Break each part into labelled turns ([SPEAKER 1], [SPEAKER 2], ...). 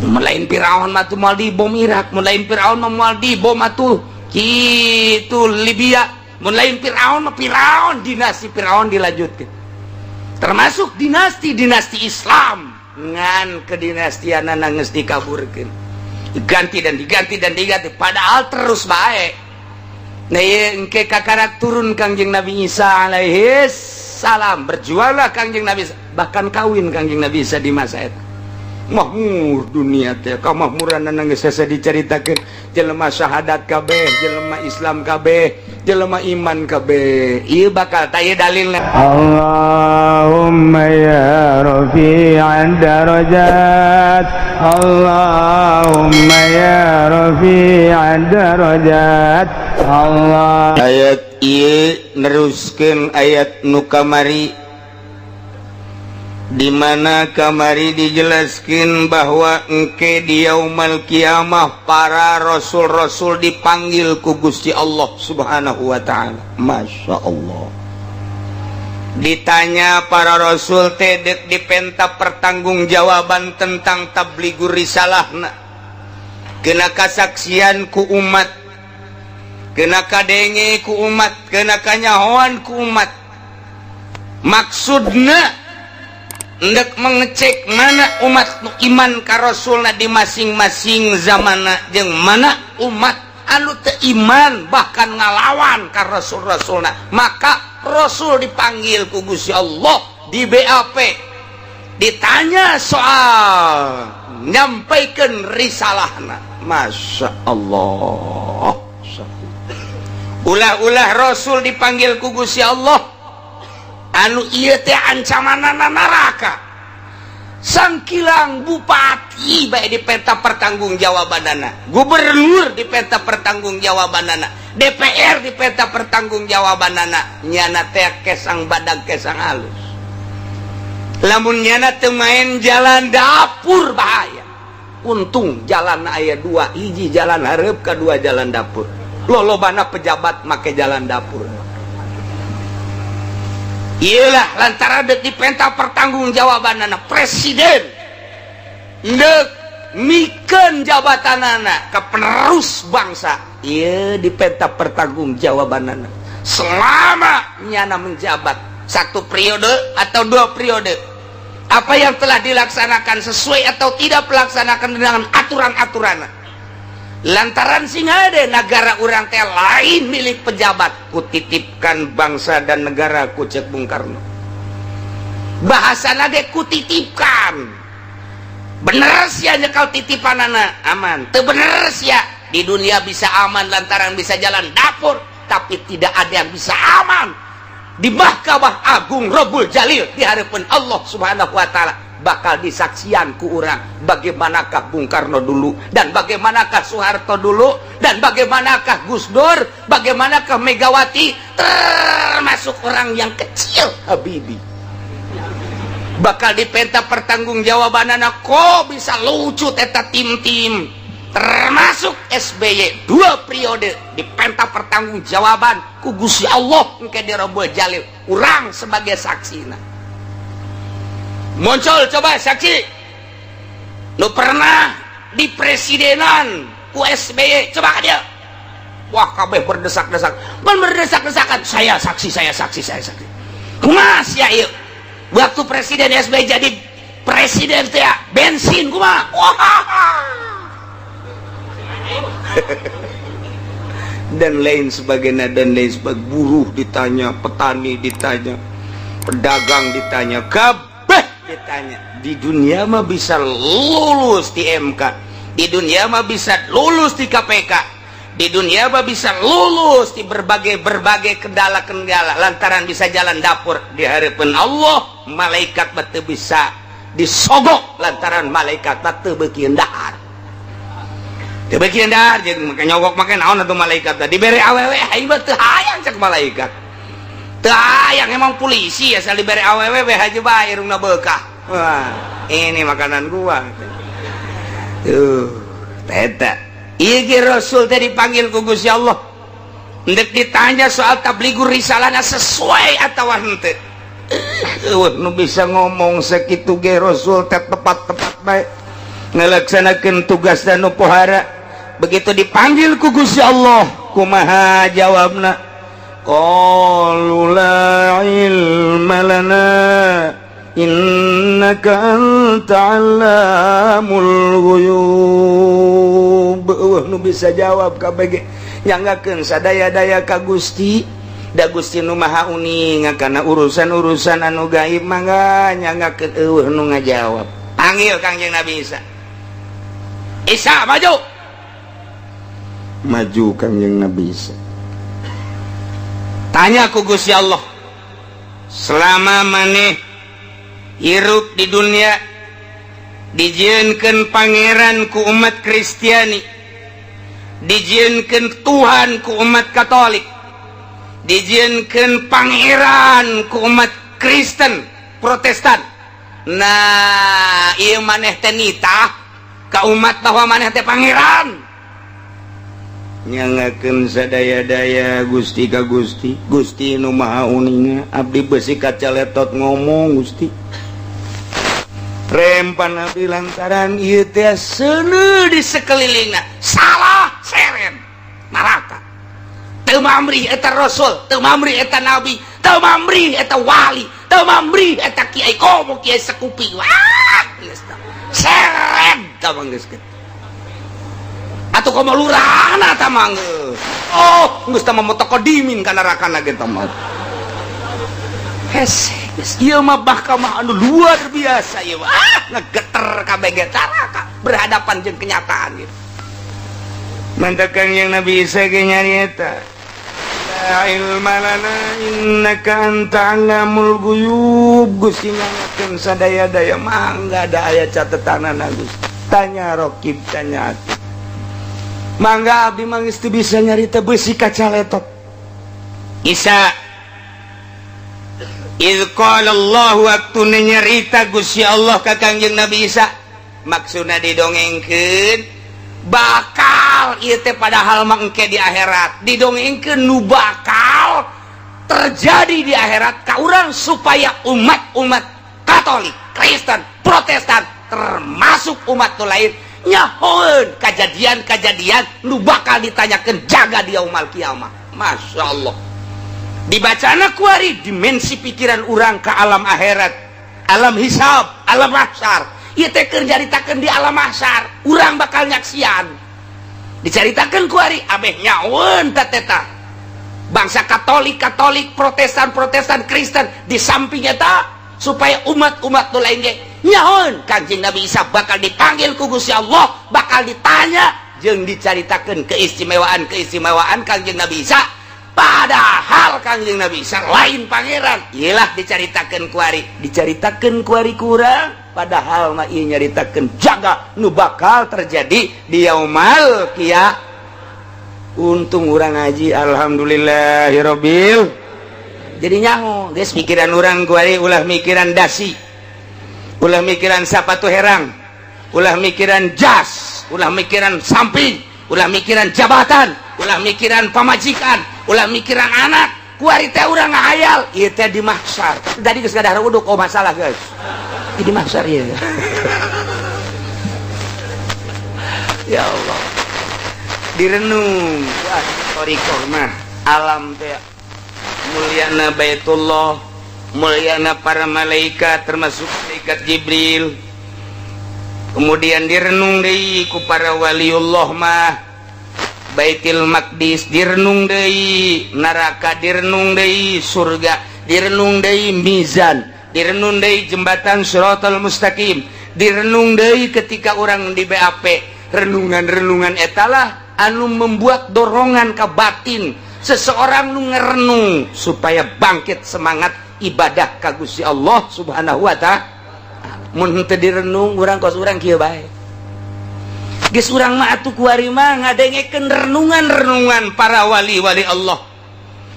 [SPEAKER 1] Melain Firaun mah tuh mal dibom Irak, melain Firaun mah mal dibom atuh kitu Libya, melain Firaun mah Firaun dinasti Firaun dilanjutkan. Termasuk dinasti Islam ngan kedinastianana geus dikaburkeun. Diganti dan diganti padahal terus baik. Nah ieu engke kakarak turun Kangjeng Nabi Isa alaihi salam, berjuanglah Kangjeng Nabi Isa, bahkan kawin Kangjeng Nabi Isa di masa eta. Makmur dunia teh, kamakmuran anu geus dicaritakeun, jelema syahadat kabeh, jelema Islam kabeh, jelema iman kabeh. Ieu bakal taya dalilna. Allahumma ya rafi'ad darajat, Allahumma ya rafi'ad darajat, Allah. Ayat ieu neruskeun ayat nu kamari, di mana kamari dijelaskan bahwa engke di yaumul kiamah para rasul-rasul dipanggil ku Gusti Allah Subhanahu wa taala. Masya Allah. Ditanya para rasul teh dek dipenta pertanggungjawaban tentang tabligur risalahna, kena kasaksian ku umat, kena kadenge ku umat, kena kanyahoan ku umat. Maksudna hendak mengecek mana umat iman ka rasulna di masing-masing zamana jeung mana umat anu teu iman bahkan ngalawan ka rasul-rasulna. Maka rasul dipanggil ku Gusti Allah di BAP, ditanya soal nyampaikeun risalahna. Masya Allah. Ulah-ulah rasul dipanggil ku Gusti Allah anu ieu teh ancamanana neraka. Sangkilang bupati bae di peta pertanggungjawabanana, gubernur di peta pertanggungjawabanana, DPR di peta pertanggungjawabanana, nyana teh kesang badag kesang halus. Lamun nyana teu main jalan dapur bahaya. Untung jalan aya dua, hiji jalan hareup, kadua jalan dapur. Lolobana pejabat make jalan dapur. Iyalah lantaran dek dipenta pertanggungjawabanana presiden dek mikeun jabatanana ke penerus bangsa. Iya dipenta pertanggungjawabanana selama nyana menjabat 1 periode atau 2 periode. Apa yang telah dilaksanakan sesuai atau tidak melaksanakan dengan aturan-aturanna. Lantaran singa ada negara urang teh lain milik pejabat, kutitipkan bangsa dan negara ku cek Bung Karno. Bahasana ge kutitipkan. Bener sia nyekal titipanana aman, teu bener sia di dunia bisa aman lantaran bisa jalan dapur, tapi tidak ada yang bisa aman di Mahkamah Agung Rabbul Jalil di hadapan Allah Subhanahu wa taala. Bakal disaksian ku urang bagaimanakah Bung Karno dulu, dan bagaimanakah Soeharto dulu, dan bagaimanakah Gus Dur, bagaimanakah Megawati, termasuk orang yang kecil Habibie. Bakal dipenta pertanggungjawabanana kok bisa lucu eta tim-tim, termasuk SBY 2 periode dipenta pertanggungjawaban ku Gusti Allah engke di Rabbul Jalil, urang sebagai saksina. Muncul coba saksi lu pernah di presidenan ku SBY, coba dia. Wah kabeh berdesak-desak, berdesak-desakan, saya saksi kumaha sia ieu waktu presiden SBY jadi presiden teh bensin kumaha. Dan lain sebagainya, dan lain sebagainya. Buruh ditanya, petani ditanya, pedagang ditanya, ditanya. Di dunia mah bisa lulus di MK, di dunia mah bisa lulus di KPK, di dunia mah bisa lulus di berbagai kendala lantaran bisa jalan dapur di hadapan Allah. Malaikat batu bisa disogok lantaran malaikat batu beukeun dahar. Teu beukeun dahar jeung make nyogok make naon atuh malaikat teh dibere awewe aing mah teu hayang cek malaikat. Teu hayang emang polisi asal dibere awewe we haji bae irungna beukah. Wah, ini makanan gua. Teta. Ieu ge rasul teh dipanggil ku Gusti Allah. Ndek ditanya soal tabligur risalahna sesuai atawa henteu. Nu bisa ngomong sakitu ge rasul teh tepat-tepat bae. ngelaksanakeun tugas dan pohara. Begitu dipanggil ku Gusti Allah, kumaha jawabna? Qalu la ilma lana innaka anta allamul ghuyub. Nu bisa jawab kabeh nyanggakeun sadaya-daya ka Gusti, da Gusti nu maha uning kana urusan-urusan anu gaib mangga nyanggakeun nu ngajawab. Panggil Kangjeng Nabi Isa. Isa maju. Maju Kangjeng Nabi Isa. Tanya ku Gusti Allah, selama maneh hirup di dunia dijieunkeun pangeran ku umat Kristiani, dijieunkeun Tuhan ku umat Katolik, dijieunkeun pangeran ku umat Kristen Protestan. Nah, ieu maneh teh nitah ka umat bahwa maneh teh pangeran. Nyangakeun sadaya-daya Gusti ka Gusti. Gusti nu maha uninga, abdi beusi kacaletot ngomong Gusti. Rempan abdi lantaran ieu teh seuneu di sakelilingna salah seren neraka. Teu mamrih eta rasul, teu mamrih eta nabi, teu mamrih eta wali, teu mamrih eta kiai komo kiai sekupi. Wah, geus tah. Seren tah geus. Atuh komo lurahna tah manggeus. Oh, geus tah motokodimin ka nerakana ge tah mah. Hese, geus ieu mah bahka mah anu luar biasa ieu. Ngegeter kabeh ge neraka berhadapan jeung kenyataan ieu. Mantap Kangjeng Nabi Isa ge nyarieta. La ilma lana innaka anta allamul ghuyub. Gusti nyangakeun sadaya-daya mangga da aya catetanana Gusti. Tanya Rokib, tanya Atib. Mangga abdi mangis teu bisa nyarita beusi kacaletot. Isa iz qala Allah waktu nyarita Gusti Allah ka Kangjeng Nabi Isa, maksudna didongengkeun bakal ieu teh padahal mah engke di akhirat, didongengkeun nu bakal terjadi di akhirat ka urang supaya umat-umat Katolik, Kristen, Protestan termasuk umat nu lain nyahoeun kejadian-kejadian nu bakal ditanyakeun jaga di yaumul kiamah. Masya Allah. Dibacana kuari dimensi pikiran urang ke alam akhirat, alam hisab, alam mahsyar. Ieu teh keur caritakeun di alam mahsyar, urang bakal nyaksian. Dicaritakeun kuari abeh nyahoeun tateta. Bangsa Katolik, Protestan, Kristen di samping eta supaya umat-umat nu lain ge nyahoeun Kangjeng Nabi Isa bakal dipanggil ku Gusti Allah, bakal ditanya jeung dicaritakeun keistimewaan Kangjeng Nabi Isa. Padahal Kangjeng Nabi Isa lain pangeran. Iyalah dicaritakeun kuari kurang, padahal mah ieu nyaritakeun jaga nu bakal terjadi di yaumul qiyamah. Untung urang ngaji alhamdulillahirabbil. Jadi nyaho geus pikiran urang kuari ulah mikiran dasi, ulah mikiran sapatu herang, ulah mikiran jas, ulah mikiran samping, ulah mikiran jabatan, ulah mikiran pamajikan, ulah mikiran anak. Kuari teh urang ngahayal ieu teh di mahsyar. Tadi geus gadar uduk oh masalah guys. Di mahsyar ieu. Ya Allah. Direnung wah torikoh mah alam teh mulyana Baitullah, mulyana para malaikat termasuk malaikat Jibril. Kemudian direnung deui ku para waliullah mah Baitul Maqdis, direnung deui neraka, direnung deui surga, direnung deui mizan, direnung deui jembatan Shiratal Mustaqim, direnung deui ketika orang di BAP. Renungan-renungan etalah anu membuat dorongan ke batin seseorang nu ngerenung supaya bangkit semangat ibadah ka Gusti Allah Subhanahu wa ta'ala. Mun teu direnung urang kos urang kieu bae. Geus urang mah atuh kuari mah ngadengekeun renungan-renungan para wali-wali Allah.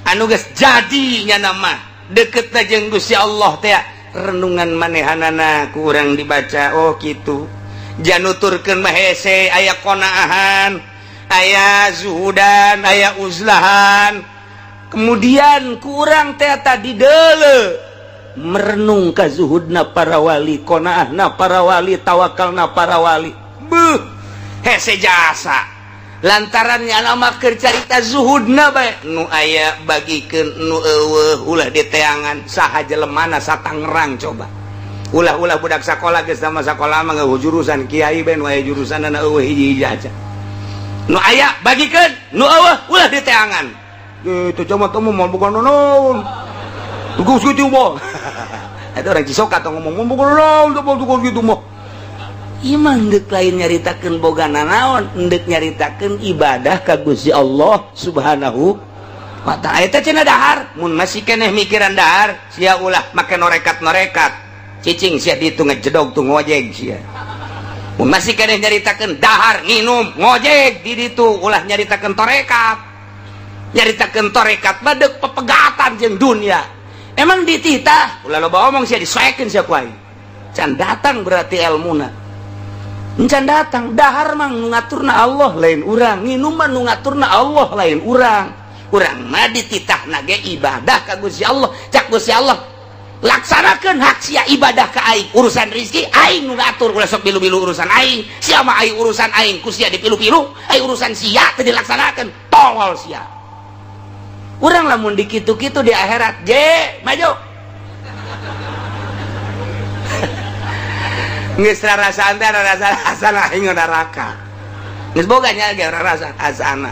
[SPEAKER 1] Anu geus jadi nya nama deukeutna jeung Gusti Allah teh renungan manehanana ku urang dibaca oh kitu. Januturkeun mah hese aya qanaahan, aya zuhudan, aya uzlahan. Kemudian kurang teh tadi deuleu merenung ka zuhudna para wali, qanaahna para wali, tawakalna para wali. hese jasa lantarannya nama keur carita zuhudna bae nu aya bagikeun nu eueuh ulah diteangan saha jelemana satangerang coba ulah budak sakola geus sama sakola mah ngeueuh jurusan kiai bae nu aya jurusanna eueuh hiji-hiji aja nu aya bagikeun nu eueuh ulah diteangan teu coba teu mah bukan naon tugas kitu mah eta orang Cisoka tong ngomong bukan naon tugas kitu mah imang dek lain nyaritakeun boga nanaon endek nyaritakeun ibadah ka Gusti Allah Subhanahu wa ta'ala eta cenah dahar mun masih keneh mikiran dahar sia ulah make norekat cicing sia ditu ngejedog tu ngojeg sia mun masih keneh nyaritakeun dahar nginum ngojeg di ditu ulah nyaritakeun torekat badeg pepegatan jeung dunia emang dititah ulah loba omong sia disoekeun sia ku aing can datang berarti ilmuna encan datang dahar mah nu ngaturna Allah lain urang nginum mah nu ngaturna Allah lain urang mah dititahna ge ibadah ka Gusti Allah cak Gusti Allah laksanakeun hak sia ibadah ka aing urusan rezeki aing nu ngatur ulah sok bilu-bilu urusan aing sia mah aing urusan aing ku sia dipilu-pilu aing urusan sia teu dilaksanakeun tolol sia urang lamun dikitu-kitu di akhirat je maju geus rarasaan teh rasa asana aing neraka geus boga nya ge rarasa asana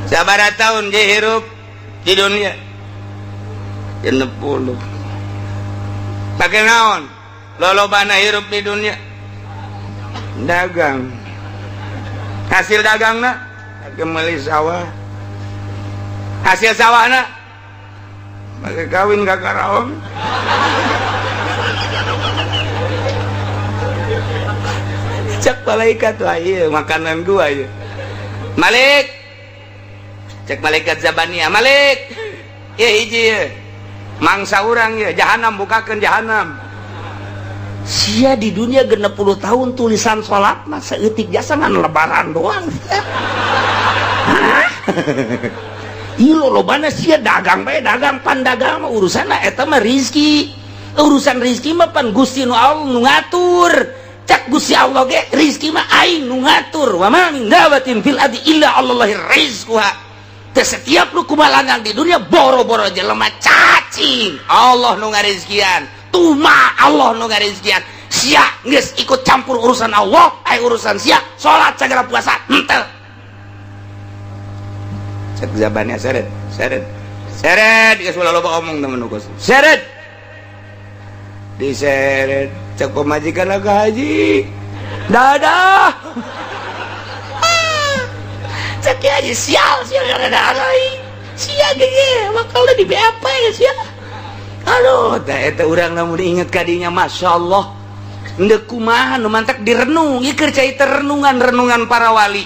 [SPEAKER 1] sabaraha taun je hirup di dunia 60 pake naon lolobana hirup di dunia dagang hasil dagangna pake meuli sawah hasil sawahna pake kawin ka karaon cek malaikat wah iya makanan gua ya Malik cek malaikat Zabaniyah Malik iya hiji ya mangsa urang ya jahanam bukakeun jahanam sia di dunia 60 tahun tulisan salat mah saeutik jasa ngan lebaran doang ilo lobana sia dagang bae dagang pandagang mah urusanna eta mah rezeki urusan rezeki mah pan Gusti nu Allah nu ngatur cak Gusti Allah ge rezeki mah aing nu ngatur wa ma min dabatin fil ardi illa Allahi rizquha teh setiap nu kumalangan di dunia boro-boro jelema cacing Allah nu ngarizkian tuma Allah nu ngarizkian sia geus ikut campur urusan Allah ai urusan sia salat sagala puasa henteu cek Zabaniyah seret geus ulah loba omong temen ukus seret diseret cek pemajikan ke haji dadah cek haji sial dadah sia gege makalna di BAP ya sia aduh eta urang lamun diinget kadinya Masya Allah endeu kumaha nu mantak direnung ieu keur cai renungan para wali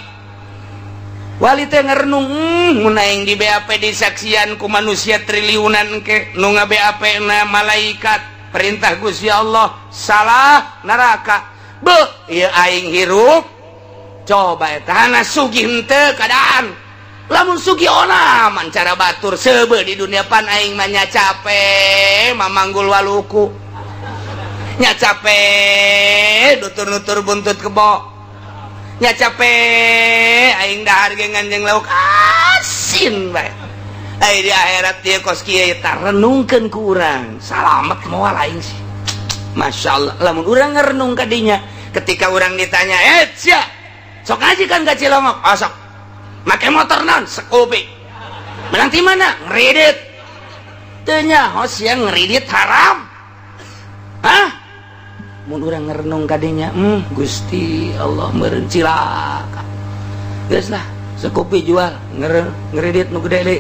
[SPEAKER 1] teh ngerenung mun aing di BAP disaksian ku manusia triliunan ke nu nga-BAP na malaikat perintah Gusti Allah salah neraka beuh ieu aing hirup coba eta hana sugih henteu kadaan lamun sugih onaman cara batur seubeuh di dunia pan aing mah nya capek mamanggul waluku nya capek nutur-nutur buntut kebo nya capek aing dahar ge nganjeng lauk asin bae ai di akhirat dia kos kieu eta renungkeun ku urang salamet moal aing sih Masya Allah lamun urang ngarenung ka dinya ketika urang ditanya sia sok ngaji kan ka Cilongok sok make motor naon Scoopy menang ti mana ngredit teu nya hos yang ngredit haram hah mun urang ngarenung ka dinya Gusti Allah meureun cilaka geus lah Scoopy jual ngredit nu gede deui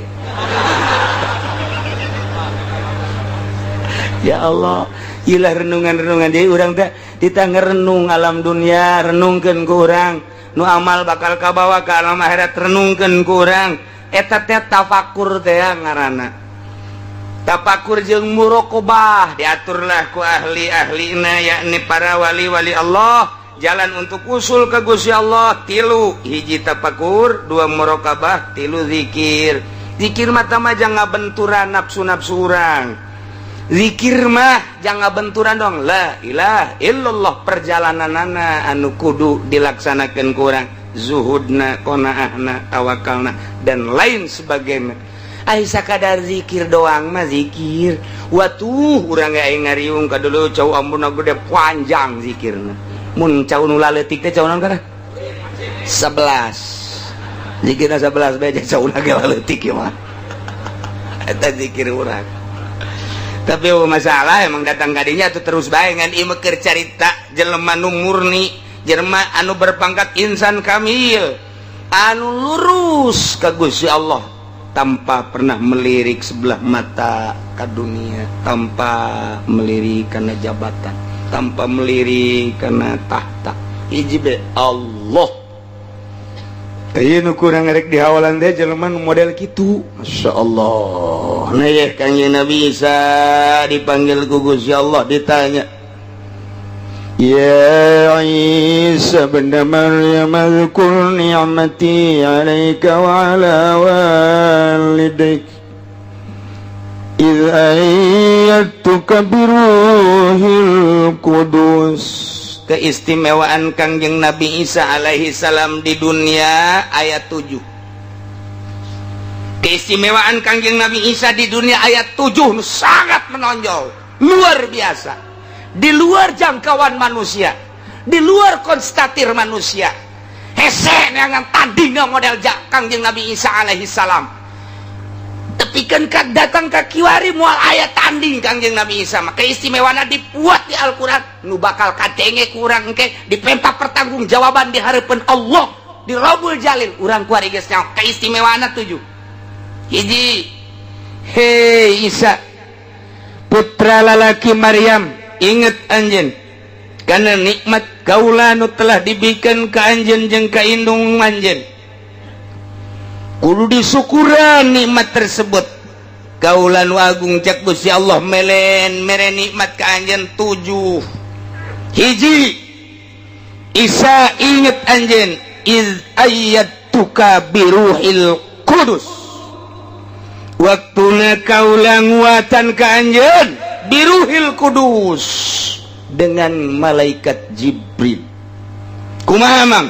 [SPEAKER 1] ya Allah ilah renungan-renungan jadi urang teh kita ngerenung alam dunia renungkeun ku urang nu amal bakal kabawa ka alam akhirat renungkeun ku urang eta teh tafakur teh ngaranna tafakur jeung muraqabah diaturlah ku ahli-ahlina yakni para wali-wali Allah jalan untuk usul ke Gusti Allah 3 hiji tafakur 2 muraqabah 3 zikir mah tama jangan ngabenturan nafsu-nafsu urang zikir mah jangan benturan dong, la ilaha illallah perjalananana anu kudu dilaksanakan kurang, zuhudna, qanaahna, tawakalna dan lain sebagainya. Ai sakadar zikir doang mah zikir. Watuh urang ge aing ngariung ka dulu cau ampuna gede panjang zikirna. Mun cau nu laletik teh cau naon kana? 11. Zikirna 11 bae cau na ge laletik ieu mah. Eta zikir urang. Tapi masalah emang datang kadinya tuh terus bae ngan ieu keur carita jelema nu murni, jelema anu berpangkat insan kamil, anu lurus ka Gusti Allah tanpa pernah melirik sebelah mata ke dunia, tanpa melirik karena jabatan, tanpa melirik karena tahta. Hiji be Allah. Kayak nu kurang ngerek di hawalan teh jelema nu model kitu. Masyaallah. Nah ya Kanjeng Nabi Isa dipanggil ku Gusti Allah ditanya, Ya Isa bin Maryam azkur ni'mati 'alaika wa 'ala walidayk idh ayyatuka biruhil qudus. Keistimewaan Kangjeng Nabi Isa alaihi salam di dunia ayat 7. Keistimewaan Kangjeng Nabi Isa di dunia ayat 7 sangat menonjol, luar biasa, di luar jangkauan manusia, di luar konstatir manusia. Hese neangan tandingna model Kangjeng Nabi Isa alaihi salam. Tapi kan datang ke kiwari mual ayat tanding Kangjeng Nabi Isa, maka istimewana dibuat di Al-Quran nu bakal kadenge kurang engke dipenta pertanggung jawaban di harapan Allah di Rabbul Jalil. Urang kuari geus nyaho keistimewana 7. Hiji, hei Isa putra lalaki Maryam, inget anjeun karena nikmat kaula nu telah diberikan ka anjeun jeung ka indung anjeun. Kudu disyukuran nikmat tersebut. Kaulan wagung cek Gusti Allah melen mere nikmat ka anjeun 7. Hiji, Isa inget anjeun iz ayyatuka biruhil qudus. Waktuna kaula nguatan ka anjeun biruhil qudus dengan malaikat Jibril. Kumaha mang?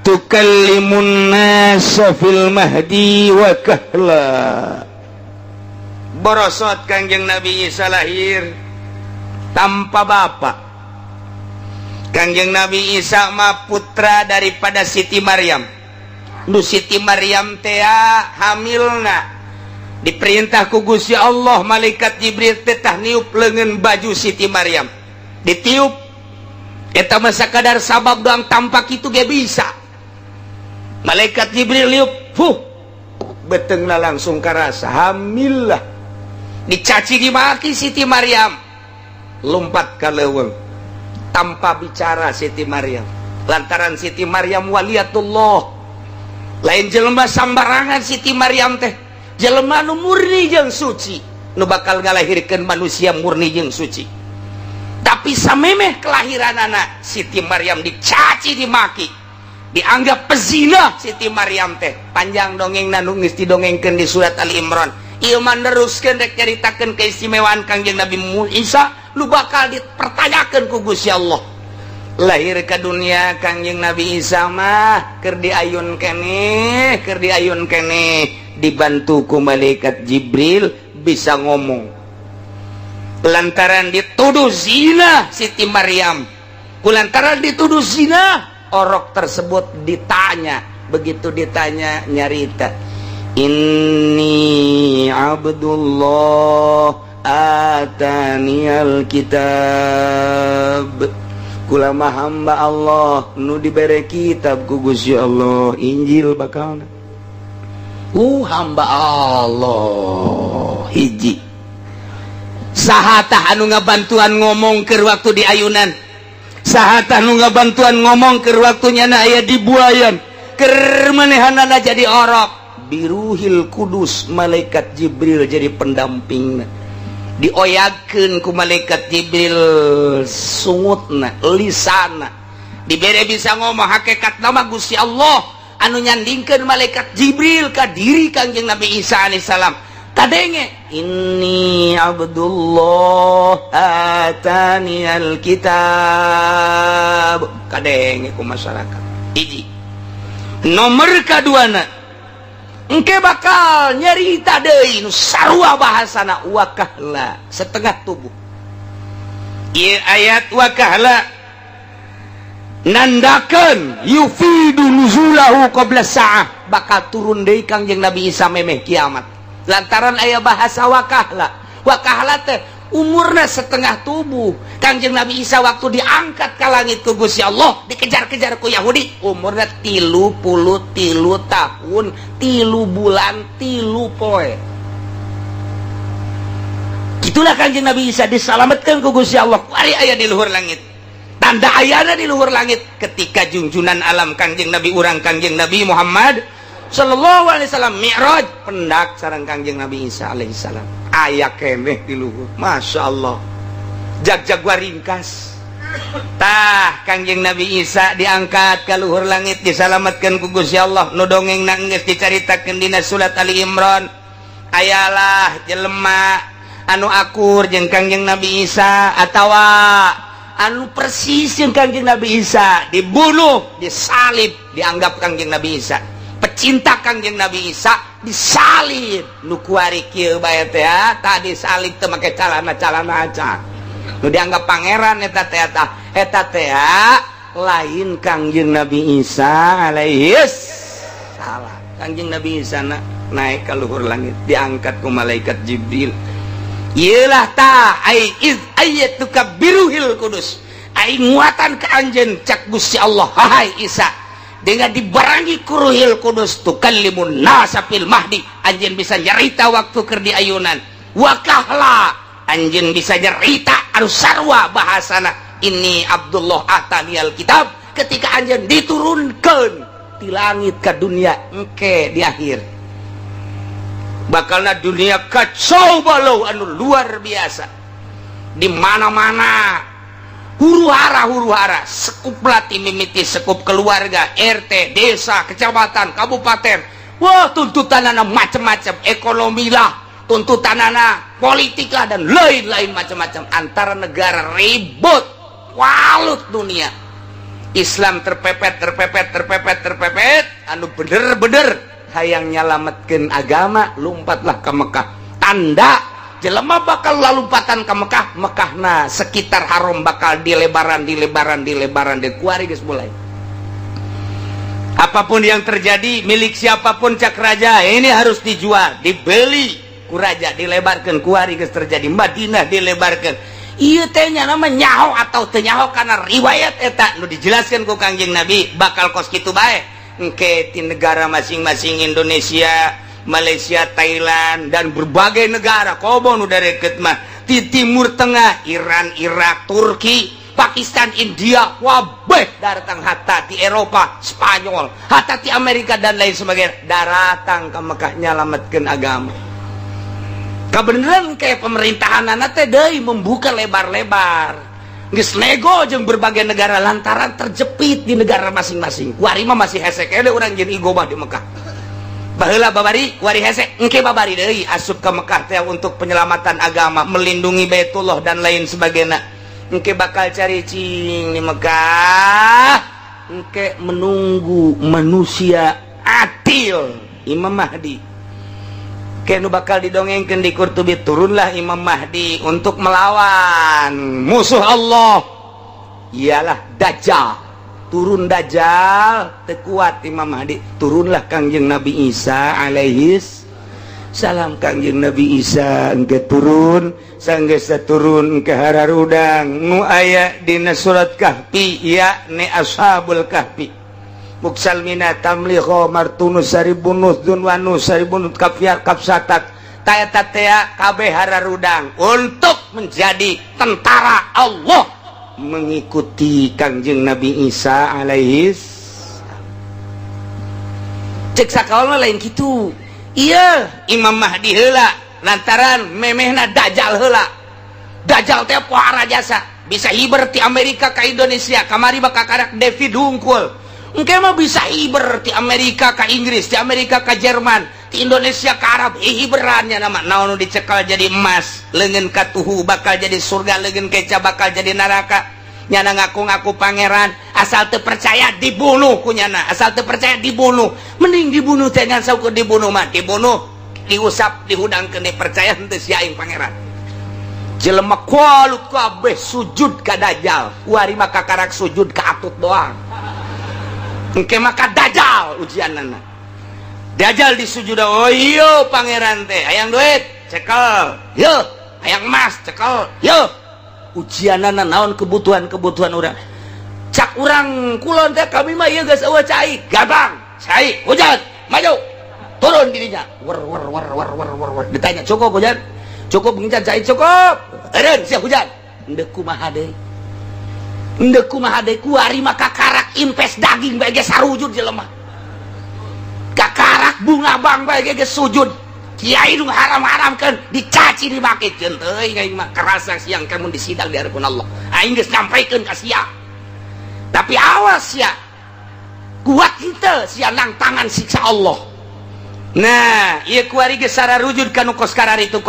[SPEAKER 1] Tukallimun nasa fil mahdi wa kahla. Borosot Kangjeng Nabi Isa lahir tanpa bapak. Kangjeng Nabi Isa mah putra daripada Siti Maryam. Nu Siti Maryam teh hamilna diperintah ku Gusti Allah malaikat Jibril teh tah niup leungeun baju Siti Maryam. Ditiup eta mah sakadar sabab doang tampak itu ge bisa. Malaikat Jibril liup, betengna langsung karasa hamil lah. Dicaci dimaki Siti Maryam, lompat ka leuweung tanpa bicara Siti Maryam. Lantaran Siti Maryam waliatullah, lain jelema sambarangan Siti Maryam teh, jelema nu murni jeung suci, nu bakal ngalahirkeun manusia murni jeung suci. Tapi samemeh kelahiranana Siti Maryam dicaci dimaki, dianggap pezina Siti Maryam teh. Panjang dongeng nu geus didongengkeun di surat Ali Imran. Ieu mah neruskeun rek nyaritakeun keistimewaan Kangjeng Nabi Isa nu bakal dipertanyakeun ku Gusti Allah. Lahir ke dunia Kangjeng Nabi Isa mah keur diayun keneh, dibantu ku malaikat Jibril bisa ngomong. Lantaran dituduh zina Siti Maryam. Kulantaran dituduh zina, orok tersebut ditanya. Begitu ditanya nyarita, Inni Abdullah ataniyal kitab. Kulama hamba Allah nu dibere kitab ku Gusti Allah, Injil bakalna. Hamba Allah hiji. Sahatah anu ngabantuan ngomong keur waktu di ayunan. Sahatah anu ngabantuan ngomong keur waktunya na aya di buayan. Keur manehanana jadi orok. Biruhil Kudus, malaikat Jibril jadi pendampingna. Dioyakeun ku malaikat Jibril sungutna, lisana. Dibere bisa ngomong hakikat nama Gusti Allah anu nyandingkeun malaikat Jibril ka diri Kangjeng Nabi Isa alaihissalam. kadenge inni abdullah atani alkitab kadenge ku masyarakat hiji. Nomor kaduana engke bakal nyarita deui nu sarua bahasana wakahla setengah tubuh. Ieu ayat wakahla nandakeun yufidu nuzulahu qabla sa'ah bakal turun deui Kangjeng Nabi Isa memeh kiamat. Lantaran aya bahasa wakahla. Wakahla teh umurna setengah tubuh. Kangjeng Nabi Isa waktu diangkat ke langit ku Gusti Allah dikejar-kejar ku Yahudi umurna 33 tahun 3 bulan 3 poe. Itulah Kangjeng Nabi Isa diselamatkan ku Gusti Allah kuari aya di luhur langit. Tanda ayana di luhur langit ketika junjunan alam Kangjeng Nabi urang Kangjeng Nabi Muhammad sallallahu alaihi wasallam mi'raj pendak sareng Kangjeng Nabi Isa alaihi salam aya keneh di luhur. Masya Allah jag-jagwa ringkas tah Kangjeng Nabi Isa diangkat ke luhur langit disalamatkan ku Gusti Allah nu dongengna geus dicaritakeun dina surat Ali Imran ayalah jelema anu akur jeung Kangjeng Nabi Isa atawa anu persis jeung Kangjeng Nabi Isa dibunuh disalib dianggap Kangjeng Nabi Isa pecinta Kangjeng Nabi Isa disalib nu kuari kieu bae teh tadi salib teh make calana-calana aja nu dianggap pangeran eta teh lain Kangjeng Nabi Isa alaihi salam. Kangjeng Nabi Isa naik ke luhur langit diangkat ku malaikat Jibril. Iyalah ta ai iz ayatuka biruhil kudus ai nguatan ka anjeun cak Gusti Allah hai Isa dengan dibarangi kuruhil kudus tukallimun nasa fil mahdi anjeun bisa nyarita waktu keur di ayunan wakahla anjeun bisa nyarita anu sarua bahasana ini Abdullah atani alkitab ketika anjeun diturunkeun di langit ke dunia engke di akhir bakalna dunia kacau balau anu luar biasa di mana-mana huru-hara sekup lati mimiti sekup keluarga RT desa kecamatan kabupaten wah tuntutanana macam-macam ekonomi lah tuntutanana politik lah dan lain-lain macam-macam antara negara ribut walut dunia Islam terpepet anu bener-bener hayang nyalametkeun agama lumpatlah ke Mekah tanda jelema bakal lalumpatan ke Mekah Mekahna sekitar haram bakal dilebaran di kuari geus mulai apapun yang terjadi milik siapapun cak raja ini harus dijual dibeli ku raja dilebarkeun kuari geus terjadi Madinah dilebarkeun ieu teh nya nama nyaho atau teu nyaho kana riwayat eta nu dijelaskeun ku Kangjeng Nabi bakal kos kitu bae engke ti negara masing-masing Indonesia Malaysia, Thailand dan berbagai negara kobo nu deket mah di Timur Tengah Iran, Irak, Turki, Pakistan, India wabeh datang hatta di Eropa, Spanyol hatta di Amerika dan lain sebagainya datang ke Mekah nyalametkeun agama kebenaran kayak pemerintahan teh deui membuka lebar-lebar geus nego jeung berbagai negara lantaran terjepit di negara masing-masing kuari mah masih hesek ele urang jeung igobah di Mekah baheula babari kuari hesek engke babari deui asup ke Mekah teh untuk penyelamatan agama melindungi Baitullah dan lain sebagainya engke bakal cari cing di Mekah engke menunggu manusia adil Imam Mahdi kenu bakal didongengkeun di Qurtubi turunlah Imam Mahdi untuk melawan musuh Allah ialah Dajjal turun Dajjal tekuat Imam Mahdi turunlah Kangjeng Nabi Isa alaihi salam Kangjeng Nabi Isa engke turun sanggeus turun ke hararudang nu aya dina surat Kahfi yakni ashabul kahfi Muksal mina tamliho martunus saribunus dunwanus saribunus kafiar kapsatat tayatatea kabeh hararudang untuk menjadi tentara Allah mengikuti Kangjeng Nabi Isa alaihi cek sakaulna lain kitu iya Imam Mahdi heula lantaran memehna Dajjal heula Dajjal teh pohara jasa bisa hiber ti Amerika ka Indonesia kamari bakal karak David hungkul engke mah bisa hiber ti Amerika ka Inggris ti Amerika ka Jerman di Indonesia ke Arab hiberannya nama naon dicekal jadi emas leungeun ka tuhu bakal jadi surga leungeun keca bakal jadi neraka nyana ngaku-ngaku pangeran asal teu percaya dibunuh ku nyana asal teu percaya dibunuh mending dibunuh teh ngan saukur dibunuh mah dibunuh diusap dihudangkeun percaya henteu sia aing pangeran jelema kualut kabeh sujud ka Dajjal kuari mah kakarak sujud ka Atut doang engke mah ka Dajjal ujianana Dajjal disujud oh iya pangeran teh hayang duit cekel yo hayang emas cekel yo ujianana naon kebutuhan urang cak urang kulon teh kami mah ieu geus eueuh cai gampang cai hujan maju turun dirinya wer ditanya cukup hujan cukup ngeuncan cai cukup eureun sia hujan endeu kumaha deui kuari mah kakarak impes daging bae ge sarujud jelema kakarak bunga bang bae ge sujud kiai nu haram-haramkeun dicaci dimakeun teuing aing mah kerasa siang kamu disidang di hadapan Allah aing geus nyampaikeun ka sia tapi awas ya kuat kita sia nang tangan siksa Allah nah ieu kuari geus sararujud ka nu kos karar itu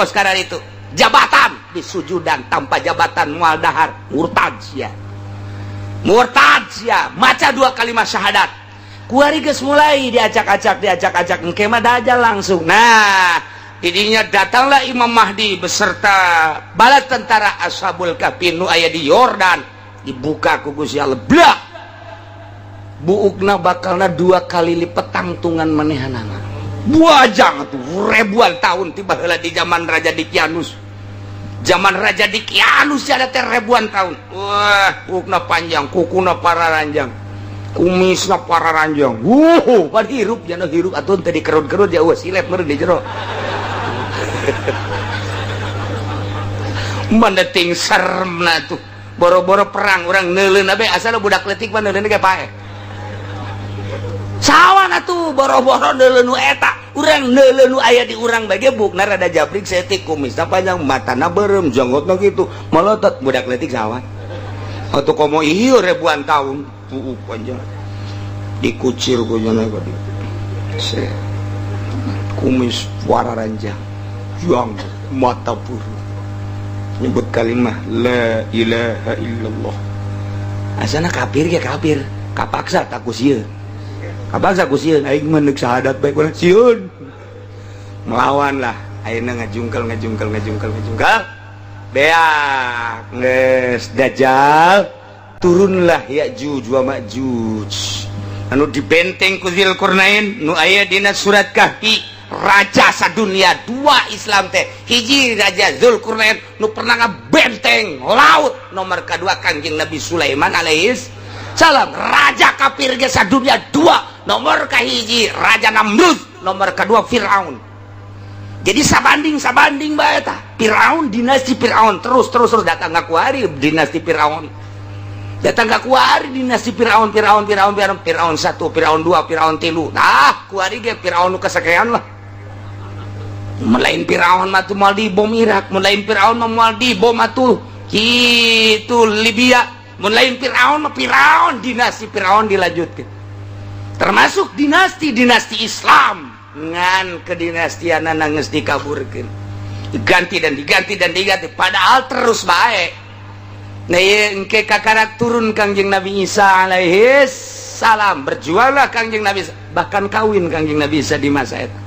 [SPEAKER 1] jabatan disujudan tanpa jabatan moal dahar murtad sia maca 2 kalimat syahadat kuari geus mulai diacak-acak engke mah Dajjal langsung nah didinya datanglah Imam Mahdi beserta bala tentara Ashabul Kahfi nu aya di Yordan dibuka ku Gusti Allah blah buukna bakalna 2 kali lipat tangtungan manehanana buajang tuh ribuan tahun tiba heula di zaman Raja Dikianus ada teh ribuan tahun wah buukna panjang kukuna pararanjang kumisna pararanjang pan hirup jana hirup atun teh dikerut-kerut ya silet meureun di jero mendeting seremna tuh boro-boro perang urang neuleun abe asal budak leutik mah neuleun ge pae sawan atuh boro-boro neuleun nu eta urang neuleun nu aya di urang bage bukna rada jabrik setik kumisna panjang matana beureum janggotna kitu malotot budak leutik sawan atuh komo ieu ribuan tahun panjang dikucir ku jana ka dieu kumis warna ranjang yang mata buru nyebut kalimah la ilaha illallah asana kafir ge kafir kapaksa tak ku sieun aing meundeuk syahadat bae ku sieun melawan lah ayeuna ngajungkel beak geus Dajjal turunlah Ya'juj wa Ma'juj anu dibenteng ku Dzulqarnain nu aya dina surat Kahfi raja sadunia 2 Islam teh hiji Raja Dzulqarnain nu pernah ngabenteng laut nomor kedua Kangjeng Nabi Sulaiman alaihis salam raja kafir ge sadunia 2 nomor kahiji Raja Namrud nomor kedua Firaun jadi sabanding bae tah Firaun dinasti Firaun terus datang ka kuari dinasti Firaun datang ka kuari dinasti Firaun 1 Firaun 2 Firaun 3 nah kuari ge Firaun nu kasakean lah melain Firaun mah tuh moal dibom Irak melain Firaun mah moal dibom atuh kitu Libya melain Firaun mah Firaun dinasti Firaun dilanjutkeun termasuk dinasti Islam ngan kedinastianana geus dikaburkeun diganti padahal terus bae nah ieu engke kakarak turun Kangjeng Nabi Isa alaihi salam berjuanglah Kangjeng Nabi bahkan kawin Kangjeng Nabi Isa di masa eta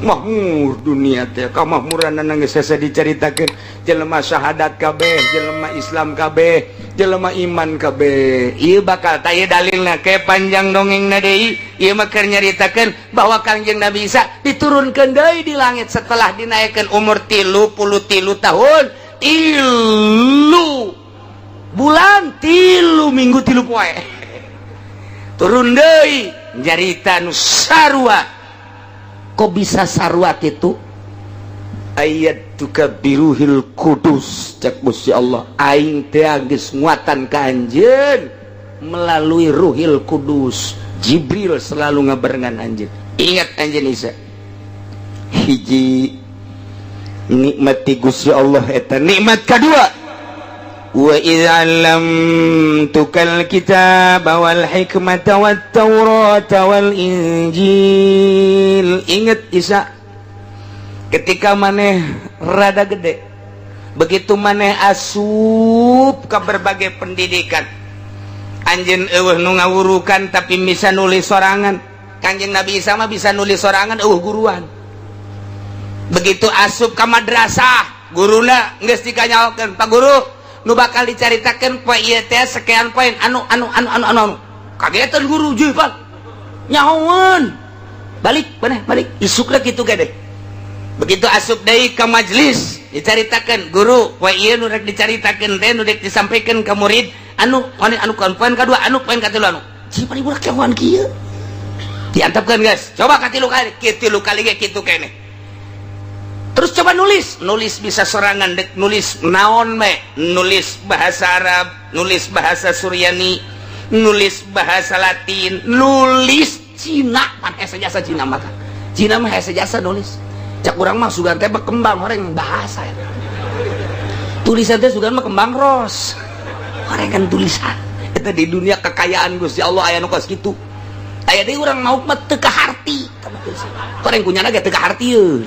[SPEAKER 1] makmur dunia teh kamakmuranna geus hese dicaritakeun jelema syahadat kabeh jelema Islam kabeh jelema iman kabeh ieu bakal taya dalilna ke panjang dongengna deui ieu mah keur nyaritakeun bahwa Kangjeng Nabi Isa diturunkeun deui di langit setelah dinaikkeun umur 33 tahun 3 bulan 3 minggu 3 poe turun deui nyarita nu sarua kok bisa sarwat itu ayat tukabiruhil kudus cek Gusti Allah aing teh geus nguatan ka anjeun melalui ruhil kudus Jibril selalu ngabarengan anjeun ingat anjeun Isa hiji nikmati Gusti Allah eta nikmat kedua
[SPEAKER 2] wa idz 'allamtukal kitaba wal hikmata wat taurata wal injil. Ingat Isa, ketika maneh rada gede, begitu maneh asup ke berbagai pendidikan, anjeun eueuh nu ngawurukan tapi bisa nulis sorangan. Kanjeng Nabi Isa mah bisa nulis sorangan eueuh guruan. Begitu asup ka madrasah, guruna geus dikanyaokeun, Pak Guru, nu bakal dicaritakeun poe ieu teh sekian poin anu kagetan guru juy Pak. Nyahoan. Balik maneh, balik. Isukna kitu ge deh. Begitu asup deui ka majelis, dicaritakeun, Guru, poe ieu nu rek dicaritakeun teh nu rek disampaikeun ka murid, anu poin kadua, poin katilu Ji paling budak nyahoan kieu. Diantapkan guys, coba katilu kali ge kitu keneh. Terus coba nulis bisa sorangan, nulis naon me, nulis bahasa Arab, nulis bahasa Suryani, nulis bahasa Latin, nulis Cina, pan hese jasa Cina mah. Cina mah hese jasa nulis. Cak urang mah sugan teh berkembang orang bahasa ya. Tulisan teh sugan mah kembang ros. Orang kan tulisan. Eta di dunia kekayaan Gusti Allah aya nu kos kitu. Aya deui urang mau mah teu kaharti. Koreng kunyana ge teu kahartieun.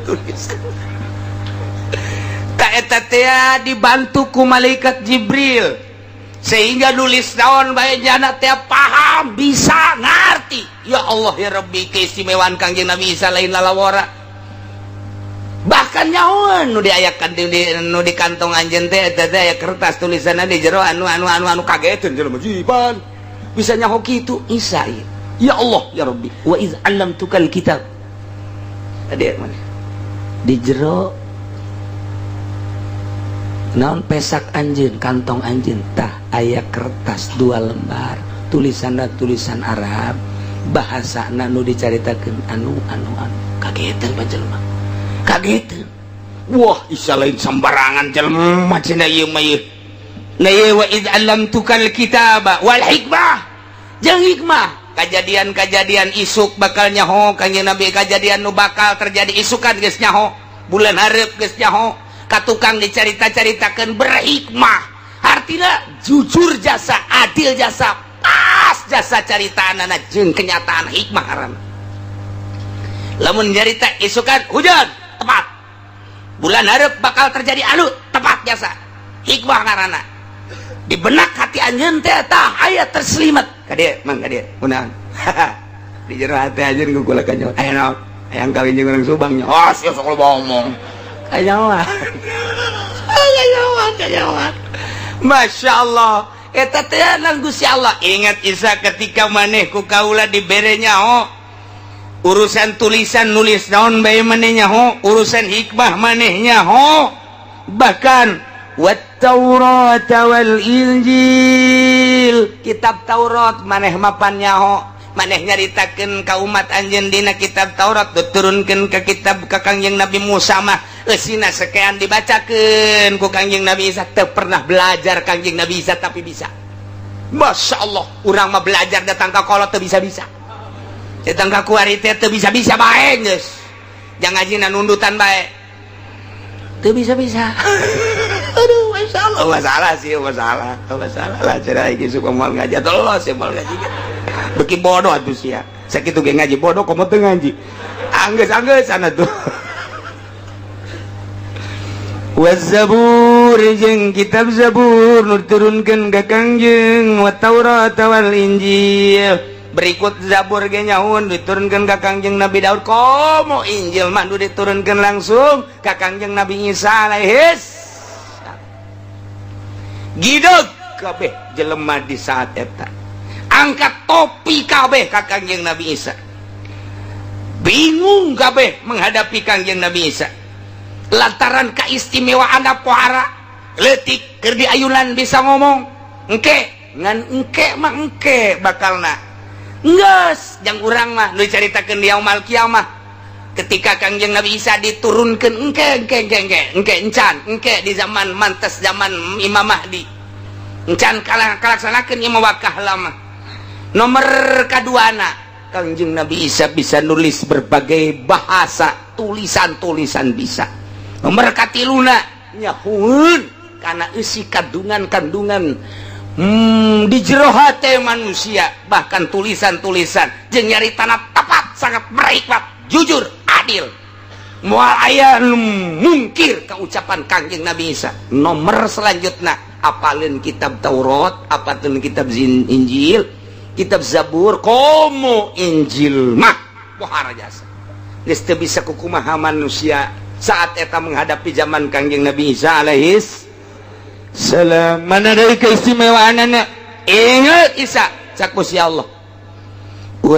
[SPEAKER 2] Tulis. Ta eta teh dibantu ku malaikat Jibril. Sehingga nulis naon bae jana teh paham, bisa ngarti. Ya Allah ya Rabbi, keistimewaan Kangjeng Nabi Isa lain lalawara. Bahkan nyaon nu diayakan nu di kantong anjeun teh eta teh aya kertas tulisanna di jero anu kageteun jelema jiban. Bisa nyaho kitu Isa ieu. Ya Allah ya Rabbi, wa iz 'allamtukal kitab. Tadi mana? Di jero naon pesak anjeun, kantong anjeun tah aya kertas 2 lembar, tulisanna tulisan Arab, bahasana nu dicaritakeun anu kageteun panjelema. Kageteun. Wah, Isa lain sembarangan jelema cenah ieu mah ieu. Na wa id 'allamtukal kitaba wal hikmah. Jeung hikmah, kajadian-kajadian isuk bakal nyaho Kanjeng Nabi, kajadian nu bakal terjadi isukan geus nyaho, bulan hareup geus nyaho, ka tukang dicarita-caritakeun berhikmah. Artina jujur jasa, adil jasa, pas jasa caritaanana jeung kenyataan hikmah haram. Lamun nyarita isukan hujan, tepat. Bulan hareup bakal terjadi anu, tepat jasa. Hikmah ngaranna. Di benak hati anjeun teh tah aya terselimet ka dieu, mang ka dieu. Kunaon? Di jero hati anjeun gugula ka nyawa. Aya naon? Hayang kawin jeung urang Subang nya. Oh, sia sok loba omong. Ka nyawa. Ka nyawa. Masya Allah. Eta teh nang Gusti Allah. Ingat Isa ketika maneh ku kaula dibere nyaho. Urusan tulisan nulis naon bae maneh nyaho, urusan hikmah maneh nyaho. Bahkan wat Taurata wal Injil, kitab Taurat maneh mapan nyaho, maneh nyaritakeun ka umat anjeun dina kitab Taurat diturunkeun ka kitab ka Kangjeng Nabi Musa mah eusina sakean dibacakeun ku Kangjeng Nabi Isa. Teu pernah belajar Kangjeng Nabi Isa tapi bisa. Masya Allah, urang mah belajar datang ka kolot teu bisa-bisa, datang ka kuari teh teu bisa-bisa bae geus, jang ngajina nundutan bae teu bisa-bisa. Aduh, masalah sih, masalah lah. Cara iki suka mal ngaji atau lo sih mal ngaji. Beki bodoh atuh sia. Sakitu ge ngaji bodoh komo teu ngaji. Anggeus sana tuh. Waz-Zabur jeung kitab Zabur nu diturunkeun ka Kangjeng, wa Taurat wal Injil. Berikut Zabur ge nyaun diturunkeun ka Kangjeng Nabi Daud, komo Injil mah nu diturunkeun langsung ka Kangjeng Nabi Isa alaihis. Gideg kabeh jelema di saat eta, angkat topi kabeh ka Kangjeng Nabi Isa, bingung kabeh menghadapi Kangjeng Nabi Isa lantaran keistimewaan pohara leutik keur di ayunan bisa ngomong engke ngan engke mah engke bakalna geus jang urang mah nu dicaritakeun di yaumul kiamah ketika Kangjeng Nabi Isa diturunkeun engke encan engke di zaman mantes zaman Imam Mahdi encan kalaksanakeun ieu wakah lama. Nomor kaduana Kangjeng Nabi Isa bisa nulis berbagai bahasa, tulisan-tulisan bisa. Nomor katiluna nyahueun karena isi kandungan-kandungan di jero hati manusia, bahkan tulisan-tulisan jeung nyari tanah tepat sangat berhikmat, jujur, adil. Moal aya mungkir ka ucapan Kangjeng Nabi Isa. Nomor selanjutnya apalin kitab Taurat, apalin kitab Injil, kitab Zabur, komo Injil mah pohara jasa. Geus teu bisa kukumaha manusia saat eta menghadapi zaman Kangjeng Nabi Isa alaihis salam. Mana deui keistimewaanna? Ingat Isa cak Gusti Allah. Wa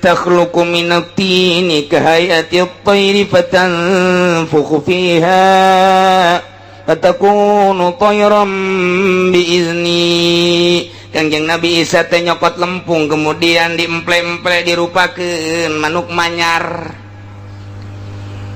[SPEAKER 2] takhluqu minat tini kahayati at-tayri fatanfukhu fiha fatakunu tayran biizni. Kangjeng Nabi Isa teh nyokot lempung kemudian diemple-emple dirupakeun manuk manyar.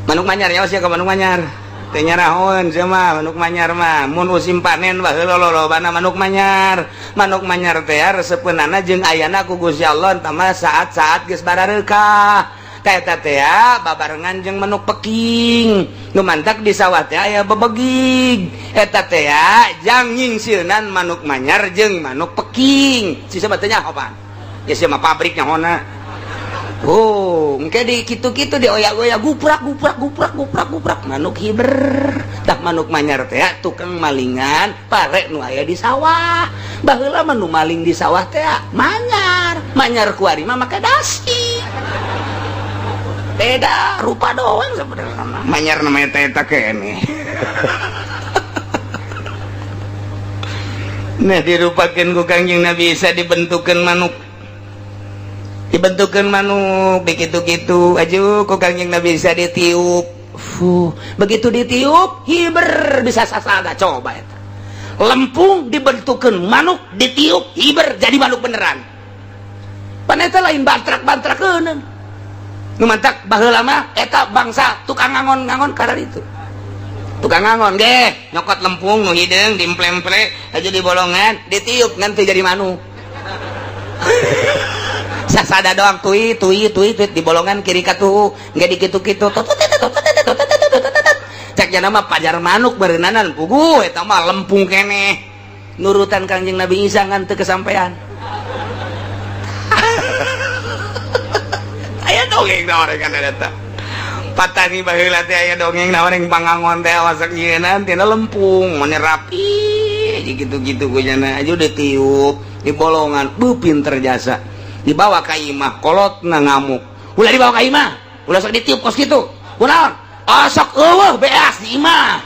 [SPEAKER 2] Manuk manyar nya sia ka manuk manyar. Teh nyarahoeun sia mah manuk manyar mah mun usim panen bae lolobana manuk manyar. Manuk manyar teh resepeunana jeung ayana ku Gusti Allah tama saat-saat geus barareukah. Tah eta teh babarengan jeung manuk peking. Nu mantak di sawah teh aya bebegig. Eta teh jang nyingsilnan manuk manyar jeung manuk peking. Sisa teh nya apaan? Ya sia mah pabrik nyahona. Oh, engke di kitu-kitu di oya-oya guprak manuk hiber. Tah manuk manyar teh tukang malingan pare nu aya di sawah. Baheula mah nu maling di sawah teh manyar. Manyar kuari mah make dasi. Beda rupa doang sebenarnya. Manyar namanya teh eta kene. Nah dirupakeun ku Kangjeng Nabi Isa dibentukeun manuk begitu-gitu aja kok Kangjeng Nabi Isa ditiup. Begitu ditiup hiber bisa sasada coba eta. Lempung dibentukeun manuk ditiup hiber jadi manuk beneran. Pan eta lain bantrak-bantrakeun. Nu mantak baheula mah eta bangsa tukang ngangon-ngangon karar itu. Tukang ngangon ge nyokot lempung nu hideung diemple-emple aja di bolongan ditiup ngan teu jadi manuk. Sasada doang tui di bolongan kiri katuh nggak dikitu-kitu cek jana mah pajar manuk berenanan pugu eta mah lempung kene nurutan Kangjeng Nabi Isa ngan teu kesampean. Aya dongeng naoreng kana eta patani baheula teh aya dongeng naoreng pangangon teh wasak nyieunna tina lempung mun rapi gitu-gitu gujana aja udah tiup di bolongan pinter jasa. Dibawa ka imah kolotna ngamuk. Ulah dibawa ka imah, ulah sok ditiup kos kitu. Kunaon? Sok eueuh beas di imah.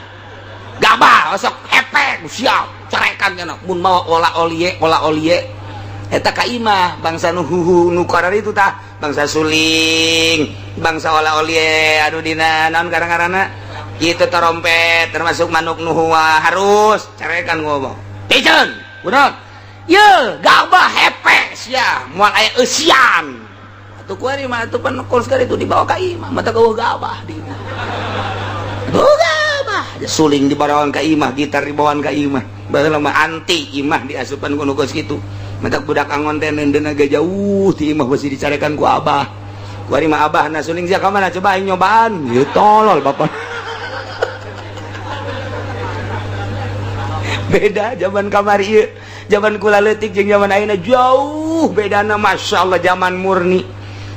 [SPEAKER 2] Gabah sok hepek siap carekan kana mun mau olah olie eta ka imah bangsa nu huhu nu karar itu tah bangsa suling, bangsa olah olie adu dina naon garang-garana kitu trompet termasuk manuk nu harus carekan ngomong. Piceun, kunaon? Ye, gabah hepes ya, moal aya eusian. Atuh kuari mah atuh penekul sekali itu dibawa ka imah, mata eueuh gabah di. Gabah, suling dibawakan ka imah, gitar dibawakan ka imah. Baheula mah anti imah diasupan ku nu geus kitu. Mata budak angon teh neundeuna ge jauh ti imah besi dicarekan ku abah. Kuari mah abahna suling sia ka mana coba aing nyobaan. Ye tolol bapak. Beda zaman kamari ieu. Zaman kula leutik jeung zaman ayeuna jauh bedana Masya Allah. Zaman murni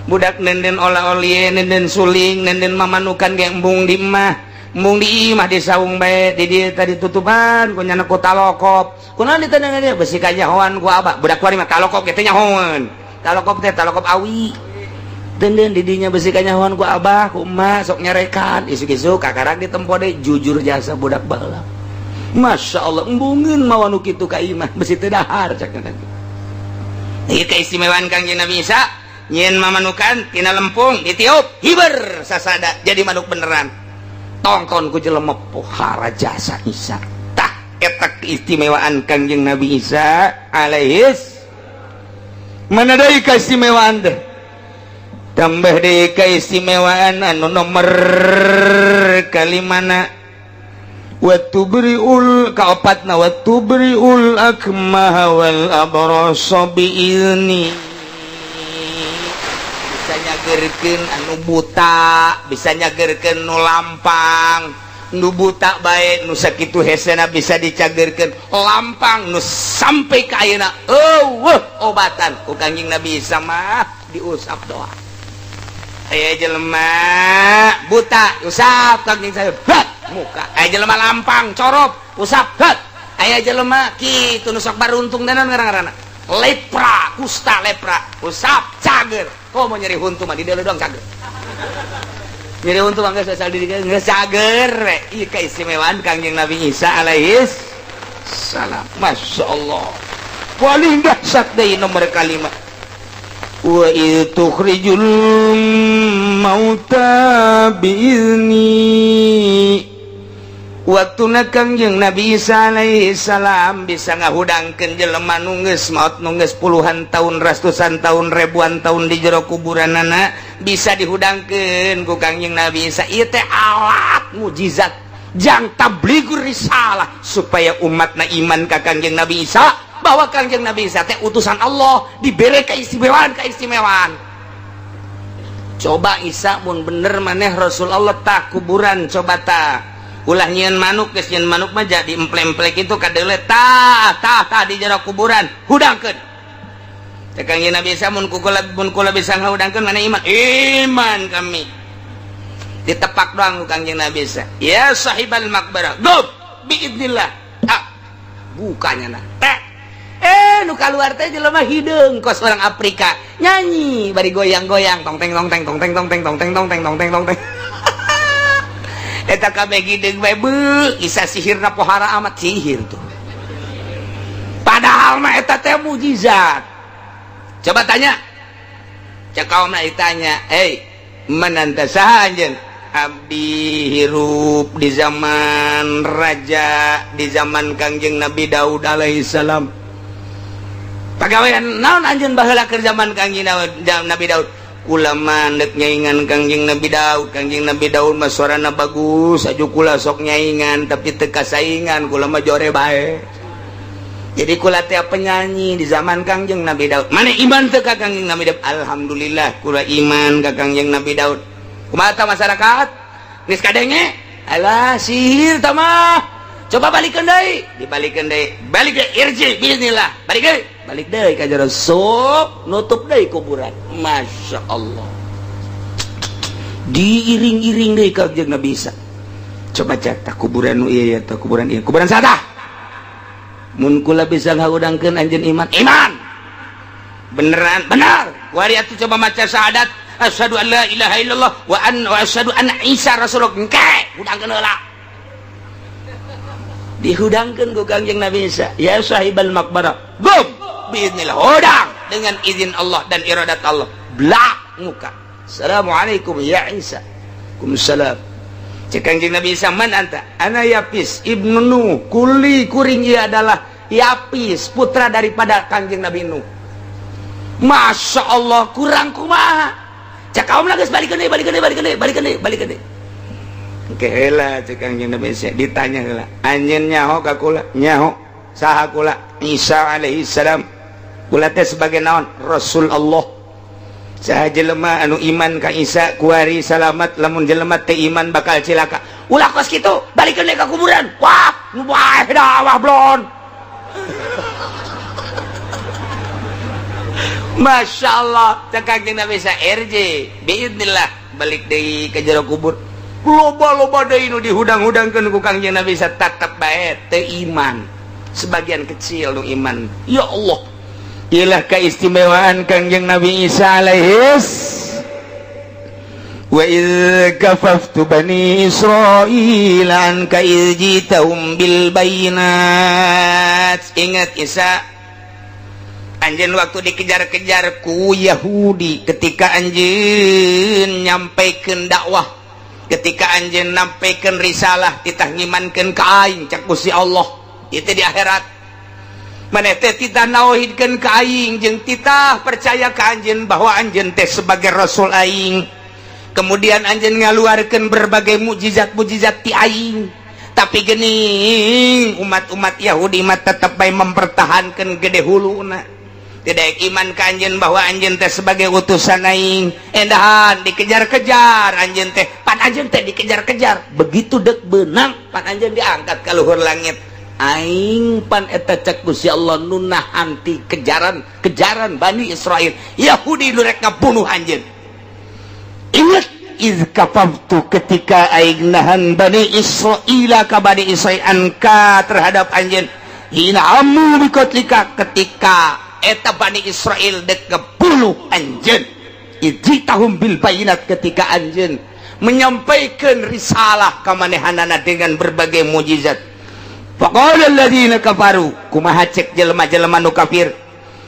[SPEAKER 2] budak nenden olah-olie nenden suling nenden mamanukan ge embung di imah di saung bae di dieu tadi tutupan ku nyana ku talokop kunaon diteuneung dia besi kanyahoan ku abah budak kuari mah talokop ge teh nyahoan talokop teh talokop awi denden di dinya besi kanyahoan ku abah ku emak sok nyarekan isuk-isuk kakarang ditempo deui jujur jasa budak baheula. Masya Allah embungin mawanu kitu ka imah besi teu dahar cak tadi. Ieu keistimewaan Kangjeng Nabi Isa nyeun mamanukan tina lempung ditiup hiber sasada jadi manuk beneran. Tongkon ku jelema pohara jasa Isa. Tah eta keistimewaan Kangjeng Nabi Isa alaihis. Mana deui keistimewaan teh? Tambah deui keistimewaan anu nomor kalimana watubriul kaopatna watubriul akmah wal abrasa biizni. Bisa nyageurkeun anu buta, bisa nyageurkeun nu lampang, nu buta bae nu sakitu hesena bisa dicagerkeun lampang nu sampai ka ayeuna obatan ku Kangjeng Nabi Isa mah diusap doa. Aya jelema buta usap Kangjeng saya muka, aya jelema lampang corop usap aya jelema kitu nu sok baruntung dan ngaranna lepra kusta lepra usap cager. Mau nyeri huntu mah di deuleu doang cager. Nyeri huntu mah geus asal di geus cager we. Ieu keistimewaan Kangjeng Nabi Isa alaihis salam. Masyaallah. Paling dahsyat deui nomor kalimat. Wa tukhrijul mauta biizni. Waktuna Kangjeng Nabi Isa alaihi salam bisa ngahudangkeun jelema nu geus maot nu geus puluhan tahun ratusan tahun ribuan tahun di jero kuburanana bisa dihudangkeun ku Kangjeng Nabi Isa. Ieu teh alat mujizat jang tablighur risalah supaya umatna iman ka Kangjeng Nabi Isa bahwa Kangjeng Nabi Isa teh utusan Allah dibere keistimewaan. Coba Isa mun bener maneh Rasul Allah tah kuburan coba tah ulah nyieun manuk geus nyieun manuk mah jadi emplek-emplek itu kadeule tah di jero kuburan hudangkeun. Teh Kangjeng Nabi Isa mun kula bisa ngahudangkeun mana iman kami. Ditepak doang ku Kangjeng Nabi Isa. Ya sahibal maqbarah. Gub biidznillah. Bukanya nah. Nu kaluar teh jelema hideung kos orang Afrika nyanyi bari goyang-goyang tong teng tong teng tong teng tong teng tong teng tong teng tong teng tong teng. Eta kabeh gideung bae beuh Isa sihirna pohara amat sihir tuh. Padahal mah eta teh mujizat. Coba tanya. Cek kaumna ditanya, mananta saha anjeun? Abdi hirup di zaman raja di zaman Kangjeng Nabi Daud alaihi salam. Pagawean naon anjeun baheula keur zaman Kangjeng Nabi Daud? Kula mandek nyaingan Kangjeng Nabi Daud. Kangjeng Nabi Daud mah suarana bagus, aju kula sok nyaingan tapi teu kasaingan, kula mah jore bae. Jadi kula teh penyanyi di zaman Kangjeng Nabi Daud. Mane iman teu ka Kangjeng Nabi Daud? Alhamdulillah kula iman ka Kangjeng Nabi Daud. Kumaha tah masyarakat? Geus kadenge? Alah sihir tah mah. Coba balikeun deui, dibalikeun deui. Balik deui irji bismillah. Balik deui. Balik deui ka jero sok nutup deui kuburan. Masyaallah. Diiring-iring deui ka Kangjeng Nabi Isa. Coba cek tah kuburan nu ieu ya tah kuburan ieu. Kuburan saha tah? Mun kula bisa ngahudangkeun anjeun iman. Beneran, benar. Wari atuh coba maca syahadat asyhadu an la ilaha illallah wa asyhadu anna Isa rasulullah. Engke, hudangkeun heula. Dihudangkeun ku Kangjeng Nabi Isa. Ya sahibal maqbarah. Gum biiznillah. Hudang dengan izin Allah dan iradat Allah. Blak muka. Assalamualaikum ya Isa. Waalaikumsalam. Cek Kangjeng Nabi Isa, man anta? Ana Yapis ibnu Nuh. Kuli kuring ia adalah Yapis, putra daripada Kangjeng Nabi Nuh. Masya Allah, kurang kumaha. Cek kaum lagi balikeun deui. Oke heula cek Kangjeng Nabi Isa ditanya heula. Anjeun nyaho ka kula? Nyaho. Saha kula? Isa alaihi salam. Kula teh sebagai naon? Rasul Allah. Saha jelema anu iman ka Isa kuari salamat, lamun jelema teh iman bakal cilaka. Ulah kos kitu, balikeun deui ka kuburan. Wah, nu bae dah blon. Masya Allah, cek Kangjeng Nabi Isa RJ biidznillah balik deui ka jero kubur. Loba-loba deui nu dihudang-hudangkeun ku Kangjeng Nabi Isa tetep bae teu iman. Sebagian kecil nu iman. Ya Allah. Iyalah keistimewaan Kangjeng Nabi Isa alaihis. Wa idz kafaftu bani Israil anka idz jitahum bil bayinat. Ingat Isa, anjeun waktu dikejar-kejar ku Yahudi ketika anjeun nyampaikeun dakwah, ketika anjeun nampaikeun risalah titah ngimankeun ka aing cak Gusti Allah. Itu di akhirat maneh teh titah nauhidkeun ka aing jeung titah percaya ka anjeun bahwa anjeun teh sebagai rasul aing. Kemudian anjeun ngaluarkeun berbagai mukjizat-mukjizat ti aing. Tapi geuning umat-umat Yahudi mah tetep bae mempertahankeun gede huluna. tidak iman ka anjeun bahwa anjeun teh sebagai utusan aing endahan dikejar-kejar anjeun teh pan anjeun teh dikejar-kejar begitu dek beunang pan anjeun diangkat ka luhur langit aing pan eta cek Gusti Allah nunah anti kejaran Bani Israil Yahudi nu rek ngabunuh anjeun. Ingat iz kafaftu ketika aing nahan Bani Israil ka Bani Israil anka terhadap anjeun hina amu bikotlika ketika eta Bani Israel dek ngebunuh anjeun ijitahum bil bayinat ketika anjeun menyampaikan risalah ka manehanana dengan berbagai mukjizat. Faqala alladziina kafaru kumaha cek jelema-jelema nu kafir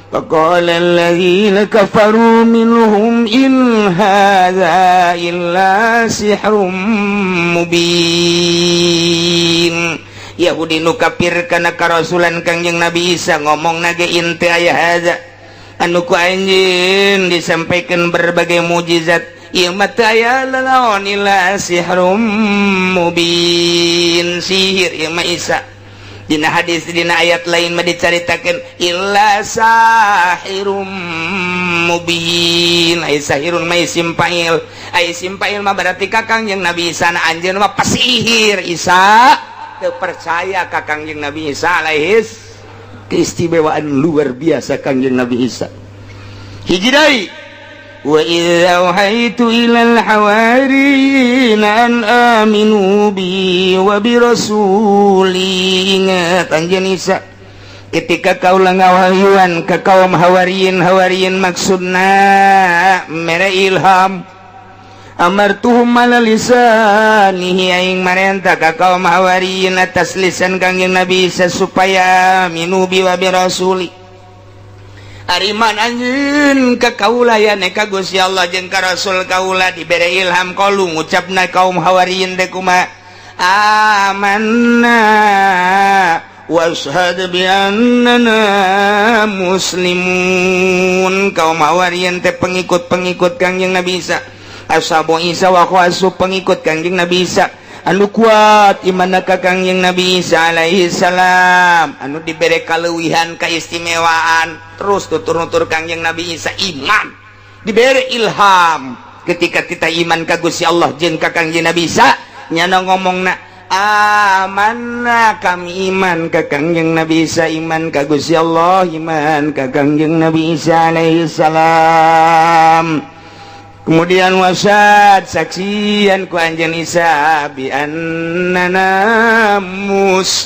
[SPEAKER 2] faqala alladziina kafaru minhum in hadza illa sihrun mubin. Yahudi nu kafir kana karasulan Kangjeng Nabi Isa ngomong nage inti aya hadza anu ku anjeun disampaikan berbagai mukjizat ieu mah teu aya lalaon illa sihrum mubin sihir ieu mah Isa. Dina hadis dina ayat lain mah dicaritakeun illa sahirum mubin ai sahirun mah isim fa'il mah berarti ka Kangjeng Nabi Isa na anjeun mah pasihir Isa percaya ka Kangjeng Nabi Isa alaihis keistimewaan luar biasa Kangjeng Nabi Isa. Hiji deui wa idza wahaitu ilal hawariyin an aminu bi wa bi rasuli. Ingat anjeun Isa ketika kaula ngawahyuan ka kaum hawariyin maksudna mere ilham amartuhum ala lisanihi aing marentah ka kaum hawariyin atas lisan Kangjeng Nabi Isa supaya minubi wa bi rasuli ariman anjeun ka kaula ya ka Gusti Allah jeung ka Rasul kaula dibere ilham qalu ngucapna kaum hawariyin teh kumaha amanna washhad bi annana muslimun. Kaum hawariyin teh pengikut-pengikut Kangjeng Nabi Isa ashabu Isa wa khasu pengikut Kangjeng Nabi Isa anu kuat imanna ka Kangjeng Nabi Isa alaihi salam anu dibere kaleuwihan kaistimewaan terus tutur-nutur Kangjeng Nabi Isa iman dibere ilham ketika kita iman ka Gusti Allah jeung ka Kangjeng Nabi Isa nyana ngomongna amanna kami iman ka Kangjeng Nabi Isa iman ka Gusti Allah iman ka Kangjeng Nabi Isa alaihi salam. Kemudian wasad saksian ku anjeun Isa bi annana muslimun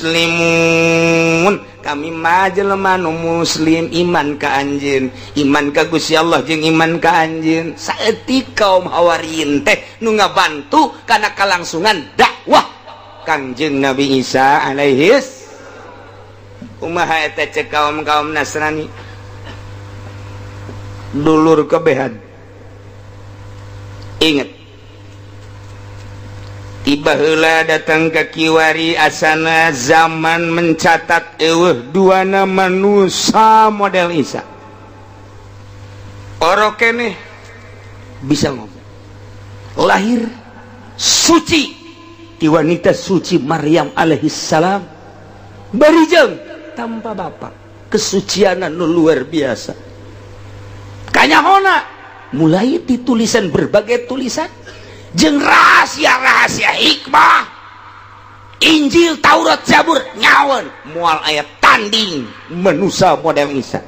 [SPEAKER 2] kami mah jelema nu muslim iman ka anjeun iman ka Gusti Allah jeung iman ka anjeun saeutik kaum hawariyin teh nu ngabantu kana kalangsungan dakwah Kangjeng Nabi Isa alaihis. Kumaha eta cek kaum-kaum Nasrani dulur kebehan. Ingat tiba heula datang ke kiwari asana zaman mencatat eueuh duana manusia model Isa oro keneh bisa ngomong lahir suci ti wanita suci Maryam alaihissalam barijeng tanpa bapa kesucianan nu luar biasa kanyahona mulai ditulisan berbagai tulisan jeung rahasia-rahasia hikmah Injil Taurat Zabur nyawan moal aya tanding manusia model Isa.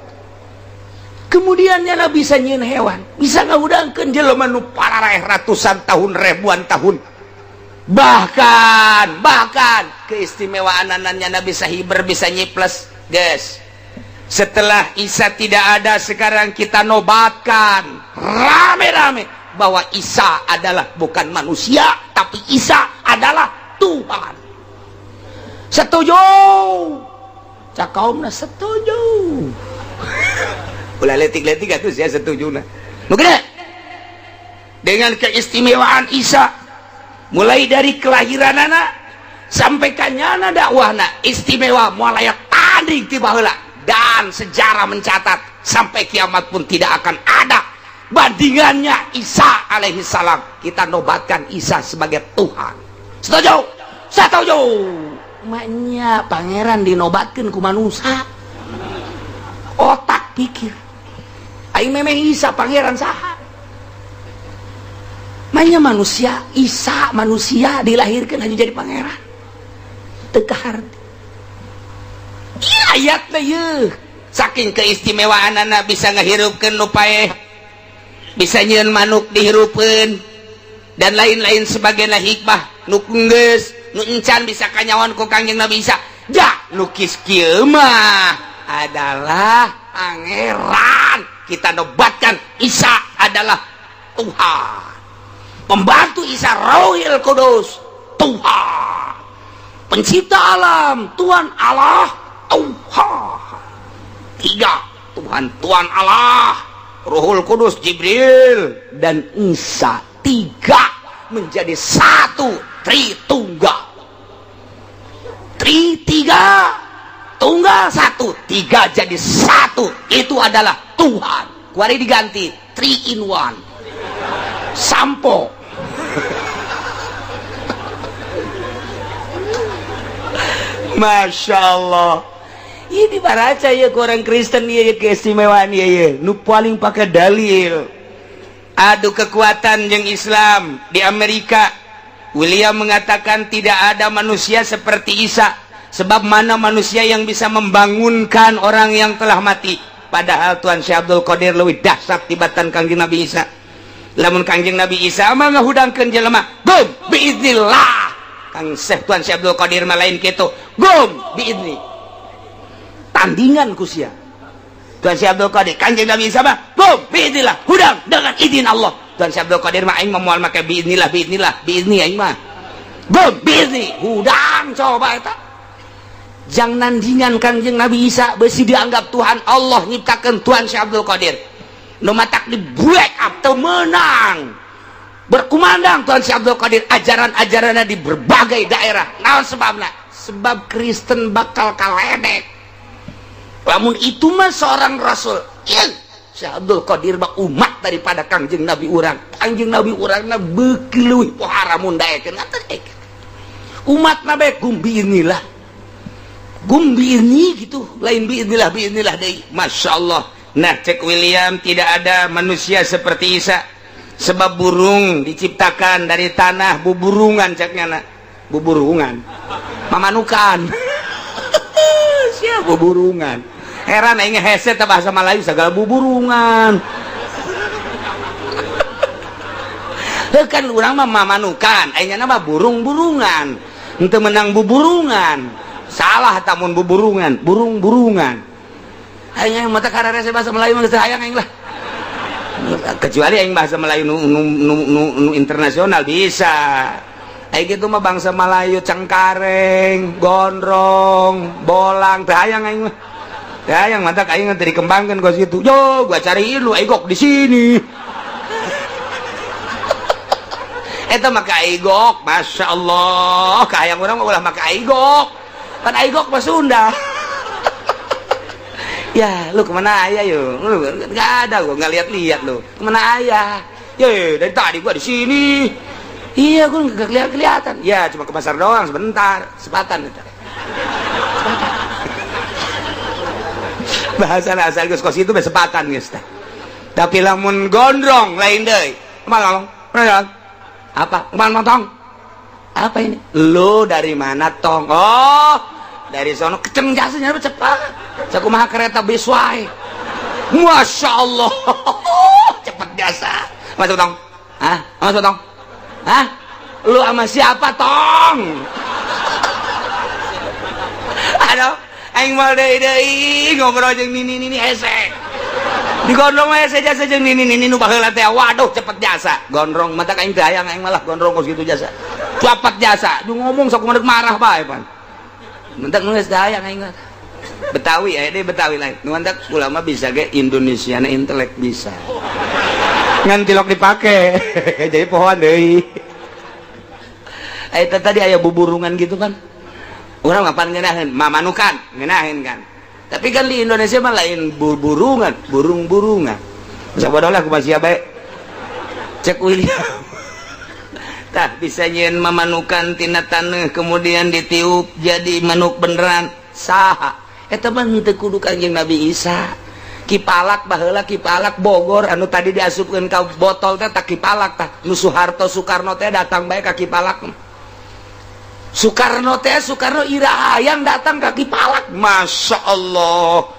[SPEAKER 2] Kemudian nyana bisa nyieun hewan bisa ngawudangkeun jelema nu parareh ratusan tahun ribuan tahun bahkan keistimewaan nyana bisa hiber bisa nyiples guys. Setelah Isa tidak ada sekarang kita nobatkan rame-rame bahwa Isa adalah bukan manusia tapi Isa adalah Tuhan. Setuju? Cak kaumna setuju. Ulah letik-letik atuh saya setuju na. Nu gede. Dengan keistimewaan Isa mulai dari kelahiranana sampai kanyana dakwahna istimewa moal aya tanding ti baheula. Dan sejarah mencatat sampai kiamat pun tidak akan ada bandingannya Isa alaihissalam. Kita nobatkan Isa sebagai Tuhan. Setuju? Setuju. Maknya pangeran dinobatkan ku manusia. Otak pikir aing memeh Isa pangeran saha mainnya manusia Isa manusia dilahirkan hanya jadi pangeran teu kaharti ieu ayatna yeuh saking keistimewaanana bisa ngahirupkeun nu paeh bisa nyieun manuk dihirupkeun dan lain-lain sebagainya hikmah nu geus nu encan bisa kanyawan ku Kangjeng Nabi Isa ja lukis kieu mah adalah pangeran kita nobatkan Isa adalah Tuhan pembantu Isa Rohil Kudus Tuhan pencipta alam Tuhan Allah Tuhan tiga Tuhan Allah Rohul Kudus Jibril dan Isa tiga menjadi satu Tritunggal tiga tunggal satu tiga jadi satu itu adalah Tuhan kuari diganti 3 in 1 sampo Masya Allah ini baraca ya orang Kristen ya keistimewaan ya nu paling pakai dalil adu kekuatan yang Islam di Amerika William mengatakan tidak ada manusia seperti Isa sebab mana manusia yang bisa membangunkan orang yang telah mati padahal Tuhan Syekh Abdul Qadir leuwih dahsyat tibatan Kangjeng Nabi Isa lamun Kangjeng Nabi Isa mah ngahudangkeun jelema gum biiznillah Kang Syekh Tuhan Syekh Abdul Qadir mah lain kitu gum biizni tandingan ku sia Tuhan Syekh Abdul Qadir Kangjeng Nabi Isa mah gum biiznillah hudang dengan izin Allah Tuhan Syekh Abdul Qadir mah aing mah moal make biiznillah biizni aing mah gum biizni hudang coba eta jang nandingan Kangjeng Nabi Isa besi dianggap Tuhan Allah nyiptakeun Tuhan Syekh Abdul Qadir nu matak di break up teu menang berkumandang Tuhan Syekh Abdul Qadir ajaran-ajaranna di berbagai daerah naon sebabna sebab Kristen bakal kaledek lamun itu mah seorang rasul Syekh Abdul Qadir mah umat daripada Kangjeng Nabi urang Kangjeng Nabi urangna beuki leuwih pohara mun daekeun umatna bae gumbi inilah gumbi ini gitu lain biinilah deh Masya Allah nah cek William tidak ada manusia seperti Isa sebab burung diciptakan dari tanah buburungan ceknya nak buburungan mamanukan siapa buburungan heran aing hese teh bahasa Melayu segala buburungan kan urang mah mamanukan ayeuna mah burung-burungan henteu menang buburungan salah tamun buburungan burung-burungan aing mata kararese bahasa Melayu mah geus hayang aing lah kecuali aing bahasa Melayu nu internasional bisa aing kitu mah bangsa Melayu cengkareng gondrong bolang teu hayang aing mah teu hayang mata aing teh dikembangkeun ka situ yo gua cariin lu aigok di sini eta mah ka aigok Masya Allah ka hayang urang mah ulah maka aigok kan aigok mah Sunda ya lu kemana ayah yuk lu gak ada gua nggak lihat lu kemana ayah ya dari tadi gua di sini iya gua nggak kelihatan ya cuma ke pasar doang sebentar sepatan itu bahasa asal gus kos itu sepatan guys tapi lamun gondrong lain deh kemana apa kemana tong apa ini lu dari mana tong oh dari sono kenceng jasanya cepat sakumaha kereta bis wae Masya Allah cepet jasa masuk tong masuk tong lu sama siapa tong aduh aing mal deui ngobrol jeung nini hese di gondrong mah hese jasa jeung nini nu baheula teh waduh cepet jasa gondrong mata aing teh hayang aing malah gondrong kos gitu jasa cepet jasa du ngomong sok meureuk marah bae pan mentak nu geus hayang aing Betawi ya deh Betawi lain nu mantak ulama bisa ge Indonesiana intelek bisa ngan tilok dipake jadi pohon deui eta tadi aya buburungan gitu kan urang ngapan ngeunaheun mamanukan ngeunaheun kan tapi kan di Indonesia mah lain burungan burung-burungan sabodoh lah kumaha sia bae cek William tah bisa nyeun mamanukan tina taneuh kemudian ditiup jadi manuk beneran saha eta mah teu kudu Kangjeng Nabi Isa Kipalak baheula Kipalak Bogor anu tadi diasupkeun ka botol teh tak Kipalak tah nu Soeharto Soekarno teh datang bae ka Kipalak. Soekarno ira hayang datang ka Kipalak. Masya Allah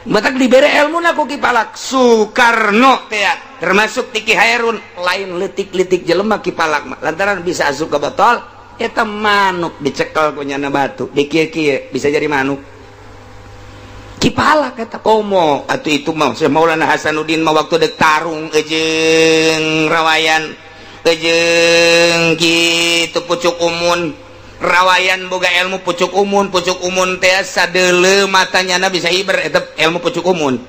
[SPEAKER 2] matak dibere ilmu na ku Kipalak. Soekarno teh termasuk Tiki Hairun lain letik-letik jelema Kipalak lantaran bisa asup ka botol eta manuk dicekel ku nyana batu di kieu-kieu bisa jadi manuk. Kipalak kata komo atuh itu mah Syekh Maulana Hasanuddin mah waktu dek tarung jeung rawayan jeung kitu pucuk umun rawayan boga ilmu pucuk umun teh sadeuleu matanyana bisa hiber eta ilmu pucuk umun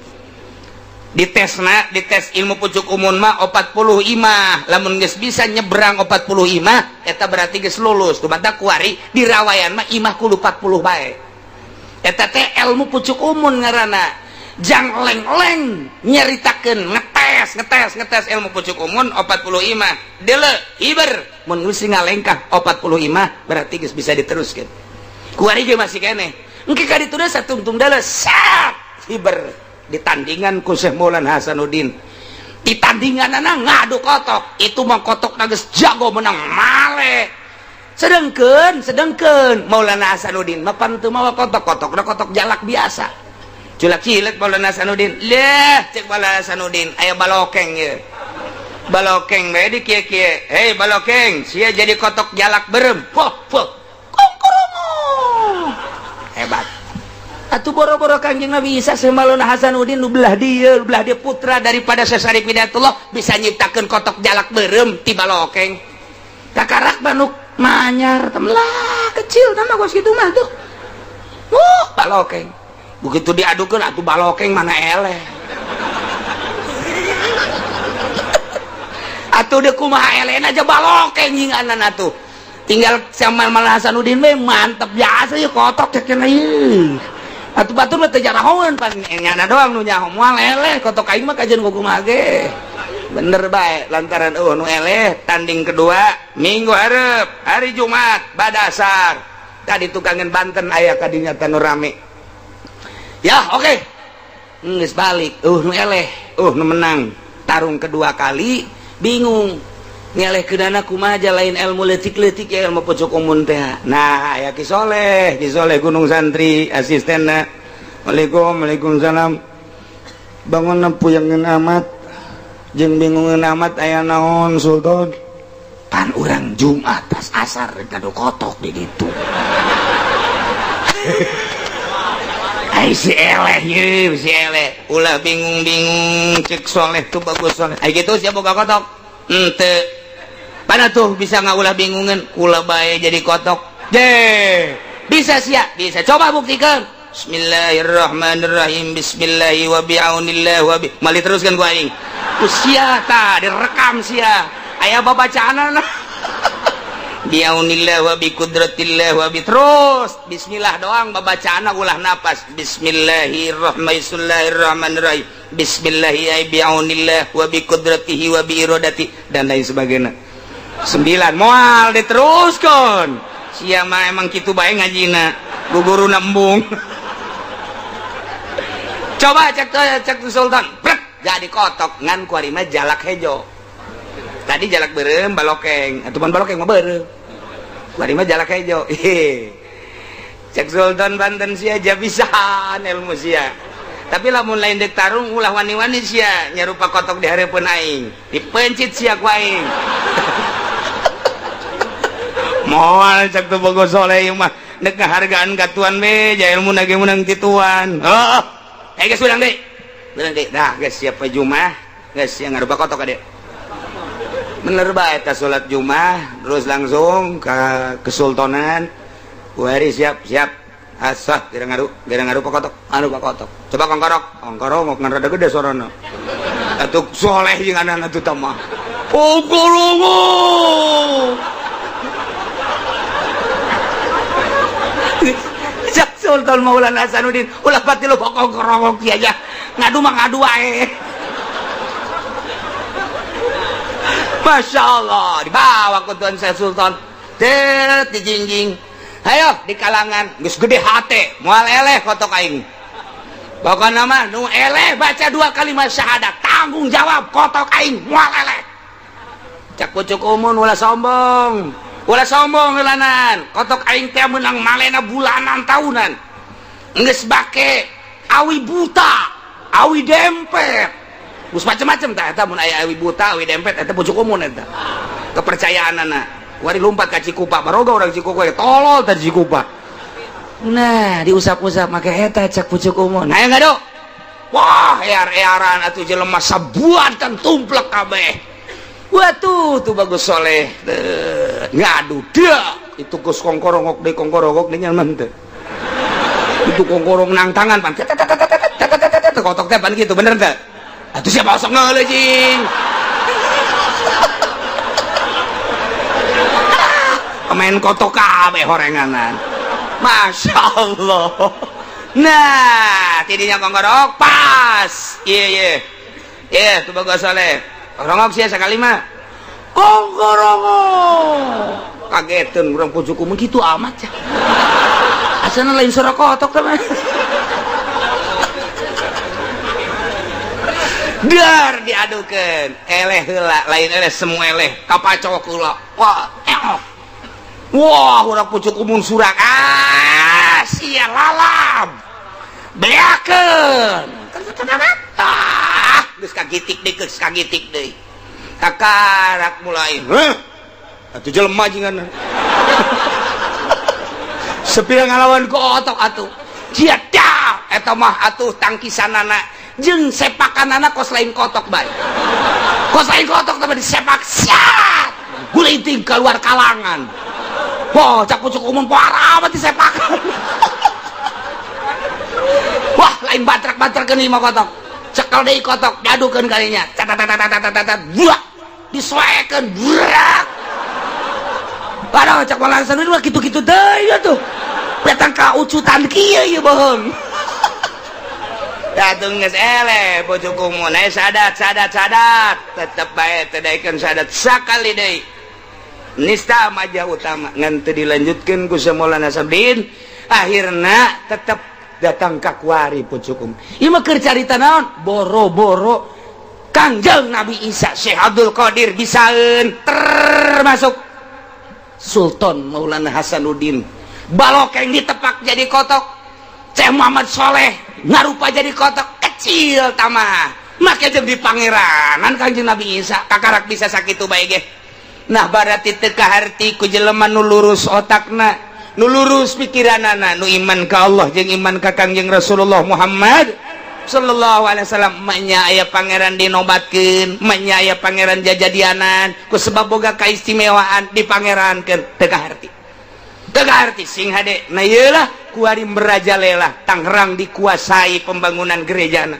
[SPEAKER 2] dites ilmu pucuk umun mah 40 imah lamun geus bisa nyebrang 40 imah eta berarti geus lulus kumata kuari di rawayan mah imah kudu 40 bae. Eta teh ilmu pucuk umun ngaranna jang leng-leng nyaritakeun ngetes ilmu pucuk umun 40 imah deuleu hiber mun geus ngalengkah 40 imah berarti geus bisa diteruskeun kuari ge masih keneh engke ka ditu deui satungtung deuleu sak hiber ditandingan ku Syekh Maulana Hasanuddin di tandinganana ngadu kotok itu mah kotokna geus jago menang male. Sedengkeun Maulana Hasanuddin mapan teu mawa kotok jalak biasa culak cilet Maulana Hasanuddin leh cek Maulana Hasanuddin aya balokeng ye balokeng bae di kieu-kieu hei balokeng sia jadi kotok jalak berem kongkoromo hebat atuh boro-boro Kangjeng Nabi Isa Syekh Maulana Hasanuddin nu belah dia putra daripada Syekh Syarif Hidayatullah bisa nyiptakeun kotok jalak berem ti balokeng kakarak manuk manyar temlah kecil nama gos gitu mah tuh balokeng begitu diadukeun atuh balokeng mana eleh atuh deuk kumaha elehna aja balokeng nyinganan atuh tinggal sama Maulana Hasanuddin we mantep biasa ye kotok cek cenah ieu atuh batur mah teu jarahoeun pan nyana doang nu nyaho moal eleh kotok aing mah kajian kumaha ge bener baik lantaran nu eleh tanding kedua minggu hareup hari Jumat badasar tadi tukangan Banten aya kadinya tanu rame ya oke geus balik nu eleh nu menang tarung kedua kali bingung ngelehkeunana kumaha aja lain ilmu leutik-leutik ya ilmu pucuk umun teh nah aya Ki Soleh Gunung Santri asistenna Waalaikumsalam bangun puyengkeun amat jeung bingungeun amat aya naon Sultan pan urang Jumat pas asar kado kotok di ditu ai si eleh ulah bingung cek Soleh tuh bagus Soleh ai kitu sia boga kotok henteu pana tuh bisa ngaulah bingungeun kula bae jadi kotok bisa sia bisa coba buktikan Bismillahirrahmanirrahim bismillahi wa bi'aunillah wa bi mali teruskan ku aing sia ta direkam sia aya babacaanna bi'aunillah wa bi qudratillah wa bi terus bismillah doang babacaanna ulah napas bismillahirrahmanirrahim bismillahi ay bi'aunillah wa bi qudratihi wa bi iradati dan lain sebagainya 9 moal diteruskan sia mah emang kitu bae ngajina guguru nembung coba cek Sultan brek jadi kotok ngan kuari mah jalak hejo tadi jalak berem balokeng atuh pan balokeng mah berem kuari mah jalak hejo cek Sultan Banten sia aja pisan ilmu sia tapi lamun lain dek tarung ulah wani-wani sia nyarupa kotok di hareupeun aing dipencit sia ku aing moal cek tuh bogo Soleh mah dek ngahargaan ka tuan we ja ilmu nage menang ti tuan guys ulang deh nah guys siapa Jumat guys yang ngarupa kotok adek bener baik kita sholat Jumat terus langsung ke kesultanan hari siap asah kira ngarupa kotok coba kongkorok mau ngerada gede sorana atau Soleh yang anak itu tamah kongkorongo Sultan Maulana Hasanuddin ulah pati lu kongkorong kieu aja ngadu mah ngadu wae Masya Allah dibawa ke Tuan Syekh Sultan dijingjing ayo di kalangan geus gede hate moal eleh kotok aing pokoknya nama nu eleh baca 2 kalimat syahadat tanggung jawab kotok aing moal eleh cak pucuk umun ulah sombong helanan kotok aing teh menang malena bulanan tahunan geus bake awi buta awi dempet geus macem-macem tah eta mun aya awi buta awi dempet eta pucuk umun eta kepercayaanana wari lompat ka Cikupa baroga urang Cikupa tolol teh Cikupa. Nah diusap-usap make eta cak pucuk umun aya ngado wah ear-earan atuh jelema sabuatan tumplek kabeh wah tuh bagus soleh ngadu dah itu geus kongkorongok deui nyaman teh itu kongkorong nang tangan pan kotok teh pan kitu bener teh atuh siapa osok ngeuleuh jing pemain kotok kabeh horenganan Masya Allah. Nah, tidinya kongkorok pas. Iya, tuh bagus soleh. Kongkorok sih sekali mah. Kongkorok. Kagetin orang pucuk umum gitu amat ya. Asalnya lain suara kotok teman. Dar diadukan. Eleh heula, lain eleh semua eleh. Kapacok heula. Wah, urang pucuk umum surak sia lalab beakeun geus kagitik deui kakarak mulai atuh jelema jingan sepira ngalawan ku otok atuh cia dah eta mah atuh tangkisanana jeung sepakanana kos lain kotok bae kos lain kotok tapi disepak siat guliting keluar kalangan. Wah, cak pucuk umum parah mati sepakan. Wah, lain bantrak-bantrak ke 5 kotok. Cekel deui kotok, diadukeun kalinya. Buak, disoekeun burak. Aduh, cak malasan itu kitu-kitu deui atuh. Datang ka ucutan kieu ieu bohong. Datung geus eleh pucuk umum, sadat. Tetep bae teu daekeun sadat sakali deui. Nista maja utama ngan teu dilanjutkeun ku Maulana Sabdin akhirna tetep datang ka kuari pucuk umum ieu mah keur carita naon boro-boro Kangjeng Nabi Isa Syekh Abdul Qadir bisaeun termasuk Sultan Maulana Hasanuddin balokeng ditepak jadi kotok Syekh Muhammad Soleh ngarupa jadi kotok kecil tamah make jeung di pangeranan Kangjeng Nabi Isa kakarak bisa sakitu bae ge. Nah berarti teka harti ku jelema nu lurus otakna nu lurus pikiranana nu iman ka Allah jeung iman ka Kangjeng Rasulullah Muhammad sallallahu alaihi wasallam manya aya pangeran dinobatkeun manya aya pangeran jajadianan ku sebab boga kaistimewaan dipangerankeun teka harti sing hade na ieu lah kuari merajalela Tangerang dikuasai pembangunan gerejana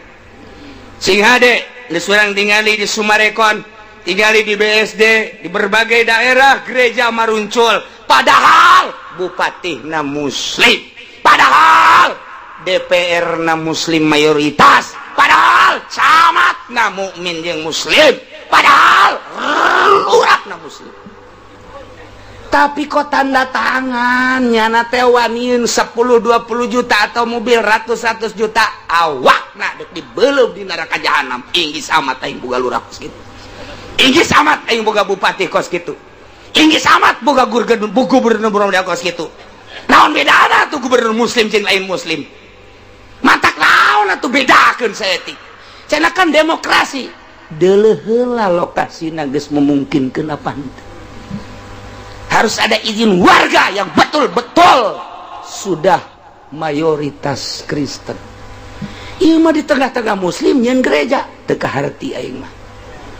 [SPEAKER 2] sing hade geus urang tingali di Sumarekon tinggali di BSD di berbagai daerah gereja maruncul padahal bupati na muslim padahal DPR na muslim mayoritas padahal camat na mukmin jeung muslim padahal urak na muslim tapi kok tanda tangan nyana teh waniun 10-20 juta atau mobil ratus juta awak na dek dibeuleuh di neraka jahanam inggis amat aing boga lurah kitu inggis amat aing boga bupati kos kitu inggis amat boga gubernur kos kitu naon bedana tuh gubernur muslim jeung lain muslim mantak naon atuh bedakeun saeutik cenah kan demokrasi deuleuh heula lokasina geus memungkinkeun apa henteu harus ada izin warga yang betul-betul sudah mayoritas Kristen ieu mah di tengah-tengah muslim nyeun gereja teu kaharti aing mah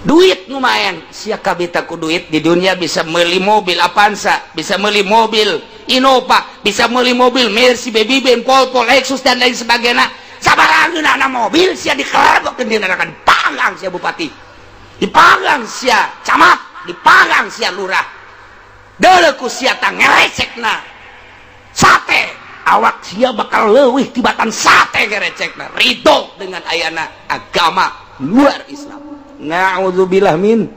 [SPEAKER 2] duit lumayan sia kabita ku duit di dunia bisa meuli mobil Avanza bisa meuli mobil Innova bisa meuli mobil Mercy Baby Ben Volvo Lexus dan lain sebagainya sabarangeun ana mobil sia dikelobokeun di neraka dipanggang sia bupati dipanggang sia camat dipanggang sia lurah deuleuh ku sia tang ngerecekna sate awak sia bakal leuwih tibatan sate ngerecekna ridho dengan ayana agama luar Islam. Na'udzubillah min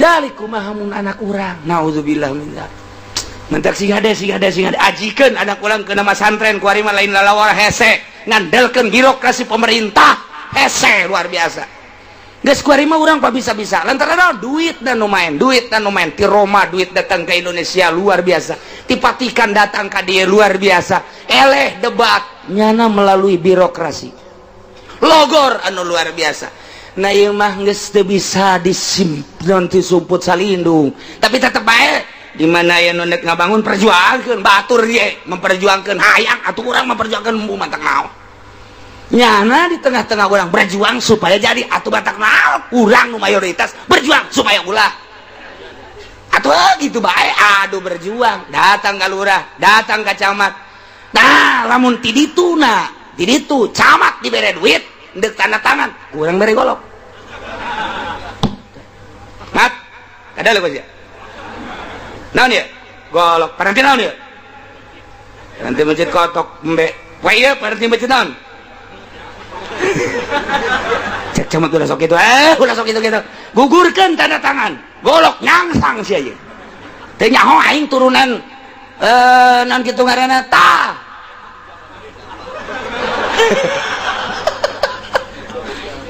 [SPEAKER 2] dalikum mahamun anak urang na'udzubillah min dzalik mentak sing hade ajikeun anak urang ke nama santren kuari mah lain lalawar hese ngandalkeun birokrasi pemerintah hese luar biasa. Geus kuari mah urang bisa-bisa lantaran duit dan lumayan ti Roma duit datang ke Indonesia luar biasa, ti Vatikan datang ke dia luar biasa, eleh debat nyana melalui birokrasi logor anu luar biasa. Nah ieu mah geus teu bisa disimpen ti sumput salindung, tapi tetep bae di mana aya nu nek ngabangun perjuangkeun batur ge memperjuangkeun hayang atuh urang memperjuangkeun mbu mantak naon. Nyana di tengah-tengah orang berjuang supaya jadi atuh batak naon, urang nu mayoritas berjuang supaya ulah. Atuh gitu bae aduh berjuang, datang ka lurah, datang ka camat. Nah, lamun ti ditu camat dibere duit, ndek tanda tangan, urang bere golok. Mat, kada leuh aja. Naon ieu? Golok. Paranti naon ieu? Paranti masjid kotok embe. Poe ieu paranti masjid naon? Cek camat ulah sok itu, ulah sok itu gitu. Gugurkeun tanda tangan, golok nyangsang sia ieu. Teu nyaho aing turunan naon kitu ngaranna tah.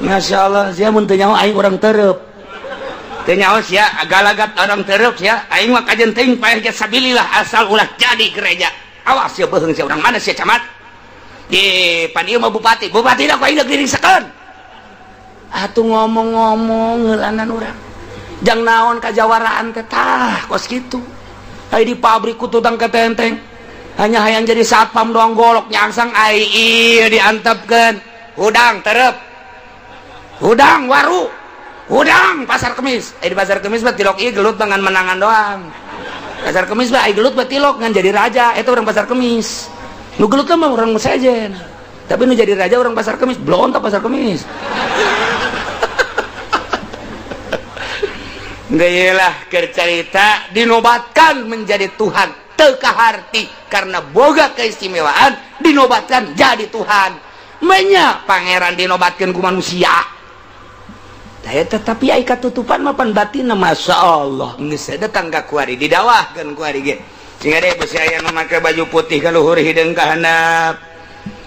[SPEAKER 2] Masya Allah, sia mun teu nyaho aing urang tereup. Teu nyaho sia galagat orang tereup sia, aing mah kajenting paeh ge sabilillah asal ulah jadi gereja. Awas sia beuheung sia urang mana sia camat? Di pan ieu mah bupati dah ku aing dirisekeun. Atuh ngomong-ngomong ngeulanan urang. Jang naon kajawaraan teh tah kos kitu. Ai di pabrik ku tutang ketenteng. Hanya hayang jadi satpam doang golok nyangsang ai ieu diantepkeun. Hudang tereup. Hudang waru. Hudang pasar kemis. Di pasar kemis mah tilok ieu gelut dengan menangan doang. Pasar kemis mah ai gelut mah tilok ngan jadi raja, eta urang pasar kemis. Nu gelut mah urang sejen. Tapi nu jadi raja orang pasar kemis, belum tak pasar kemis. Gailah kercarita dinobatkan menjadi Tuhan teu kaharti karena boga keistimewaan dinobatkan jadi Tuhan. Menya pangeran dinobatkan ku manusia. Tetapi ai katutupan mah pan batin masya Allah geus datang ka kuari didawahkeun kuari ge. Sehingga deh besi aya nu make baju putih ka luhur hideung ka handap.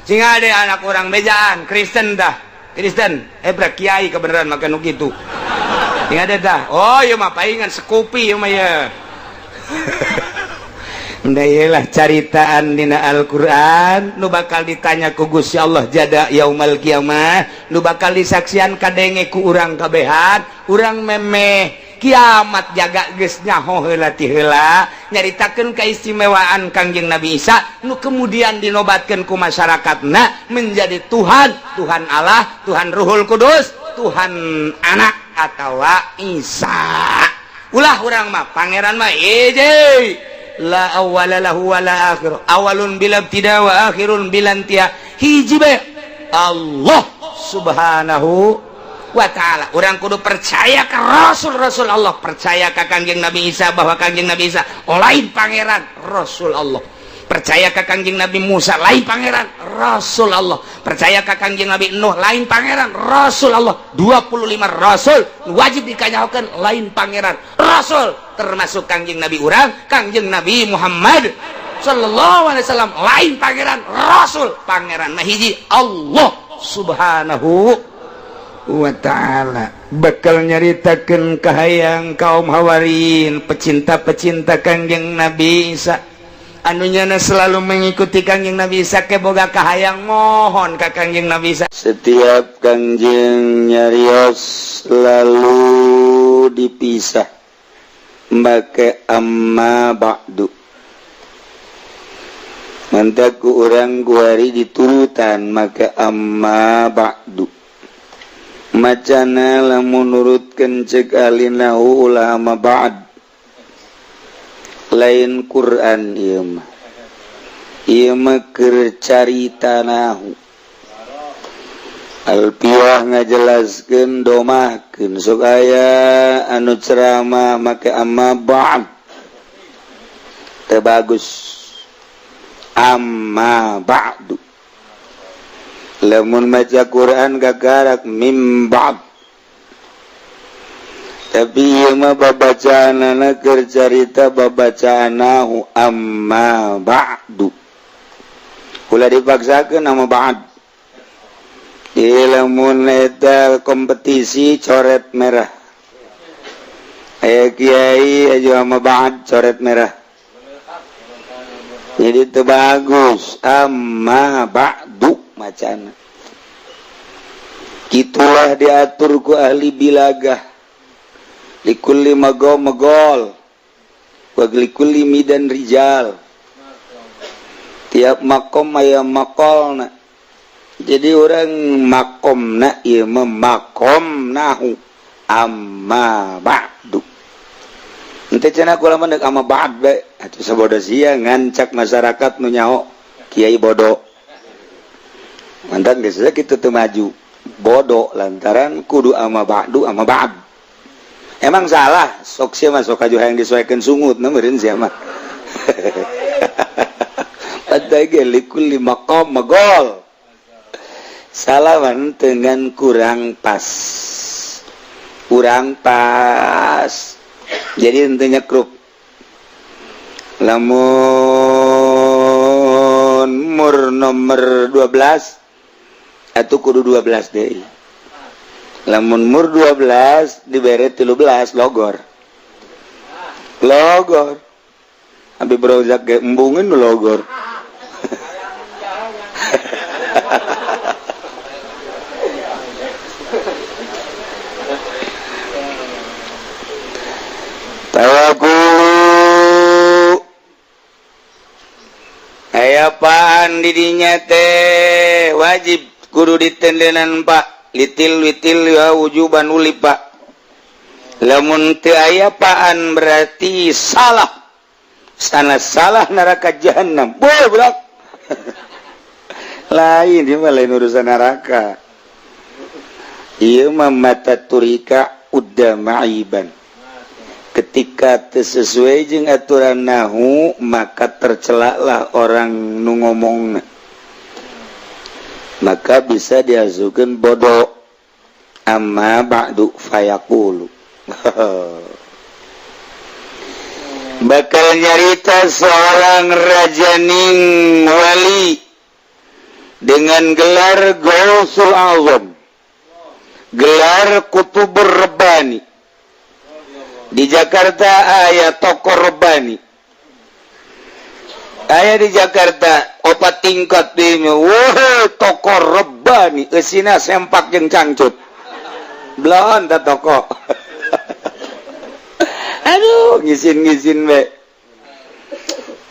[SPEAKER 2] Sehingga deh anak orang bejaan Kristen dah. Kristen, brak kiai kebenaran makan nu kitu. Sehingga deh dah. Oh, ieu mah paingan sekupi ieu mah ya. Ndailah caritaan dina Al-Qur'an nu bakal ditanya ku Gusti Allah jada yaumul kiamah, nu bakal disaksian kadenge ku urang kabehan, urang memeh kiamat jaga geus nyaho heula ti heula nyaritakeun keistimewaan Kangjeng Nabi Isa nu kemudian dinobatkeun ku masyarakatna menjadi Tuhan, Tuhan Allah, Tuhan Ruhul Kudus, Tuhan Anak atawa Isa. Ulah urang mah pangeran mah hiji. La awwala lahu wa la akhir. Awalun bila ibtida wa akhirun bila intiha. Hiji bae Allah Subhanahu wa ta'ala. Urang kudu percaya ke Rasul-Rasul Allah, percaya ke Kangjeng Nabi Isa bahwa Kangjeng Nabi Isa lain pangeran, Rasul Allah. Percaya ke Kangjeng Nabi Musa lain pangeran, Rasul Allah. Percaya ke Kangjeng Nabi Nuh lain pangeran, Rasul Allah. 25 rasul wajib dikanyahokeun lain pangeran, Rasul, termasuk Kangjeng Nabi urang, Kangjeng Nabi Muhammad sallallahu alaihi wasallam lain pangeran, Rasul. Pangeran mah hiji Allah Subhanahu wa ta'ala. Bakal nyaritakeun kahayang kaum Hawarin, pecinta-pecinta Kangjeng Nabi Isa anunya selalu mengikuti Kangjeng Nabi Isa ke boga kahayang mohon ka Kangjeng Nabi Isa. Setiap Kangjeng nyarios lalu dipisah make amma ba'du. Mantaku orang guari diturutan maka amma ba'du. Macana lamun nurutkeun ceuk alinahu ulama ba'd. Lain Quran ieu mah keur carita nahu alpiwah ngajelaskeun domahkeun sok aya anu ceramah make amma ba'd teu bagus. Amma ba'du lamun maca Quran gagarak mim ba'd, tapi ieu mah babacaanana keur carita babacaanahu amma ba'du. Ulah dipaksakeun amma ba'd. lamun eta kompetisi coret merah aya kiai aja ama ba'd coret merah jadi teu bagus amma ba'du macana kitulah diatur ku ahli bilagah likulli magol wa likulli midan rijal tiap makom aya makolna jadi orang makomna ieu mah makomnahu amma ba'du henteu cenah kula mah deuk amma ba'd bae atuh sabodo sia ngancak masyarakat nu nyaho kiai bodoh mantan geus kitu teu maju bodoh lantaran kudu amma ba'du amma ba'd emang salah sok sia mah sok aju hayang disesuaikeun sungut na meureun sia mah padahal likulli maqam magol salaman dengan kurang pas jadi intinya grup lamun mur nomor 12 atau kudu 12 deh lamun mur 12 dibere 13 logor abi brozak ge embungin logor tawakulu aya apaan didinya teh wajib kudu ditendenan Pak litil ya wujuban uli Pak lamun teu aya apaan berarti salah sana salah neraka jahanam budak lain dia mah lain urusan neraka ieu mah mata turika udamaiban ketika sesuai jeung aturan nahu maka tercelaklah orang nu ngomongna maka bisa diajukeun bodoh amma ba'du fayaqulu bakal nyarita seorang rajaning wali dengan gelar Gausul Azam gelar Kutubur Rabbani di Jakarta aya tokoh Rabbani aya di Jakarta opat tingkat di wah tokoh Rabbani eusina sempak jeung cangcut belon ta tokoh aduh ngisin we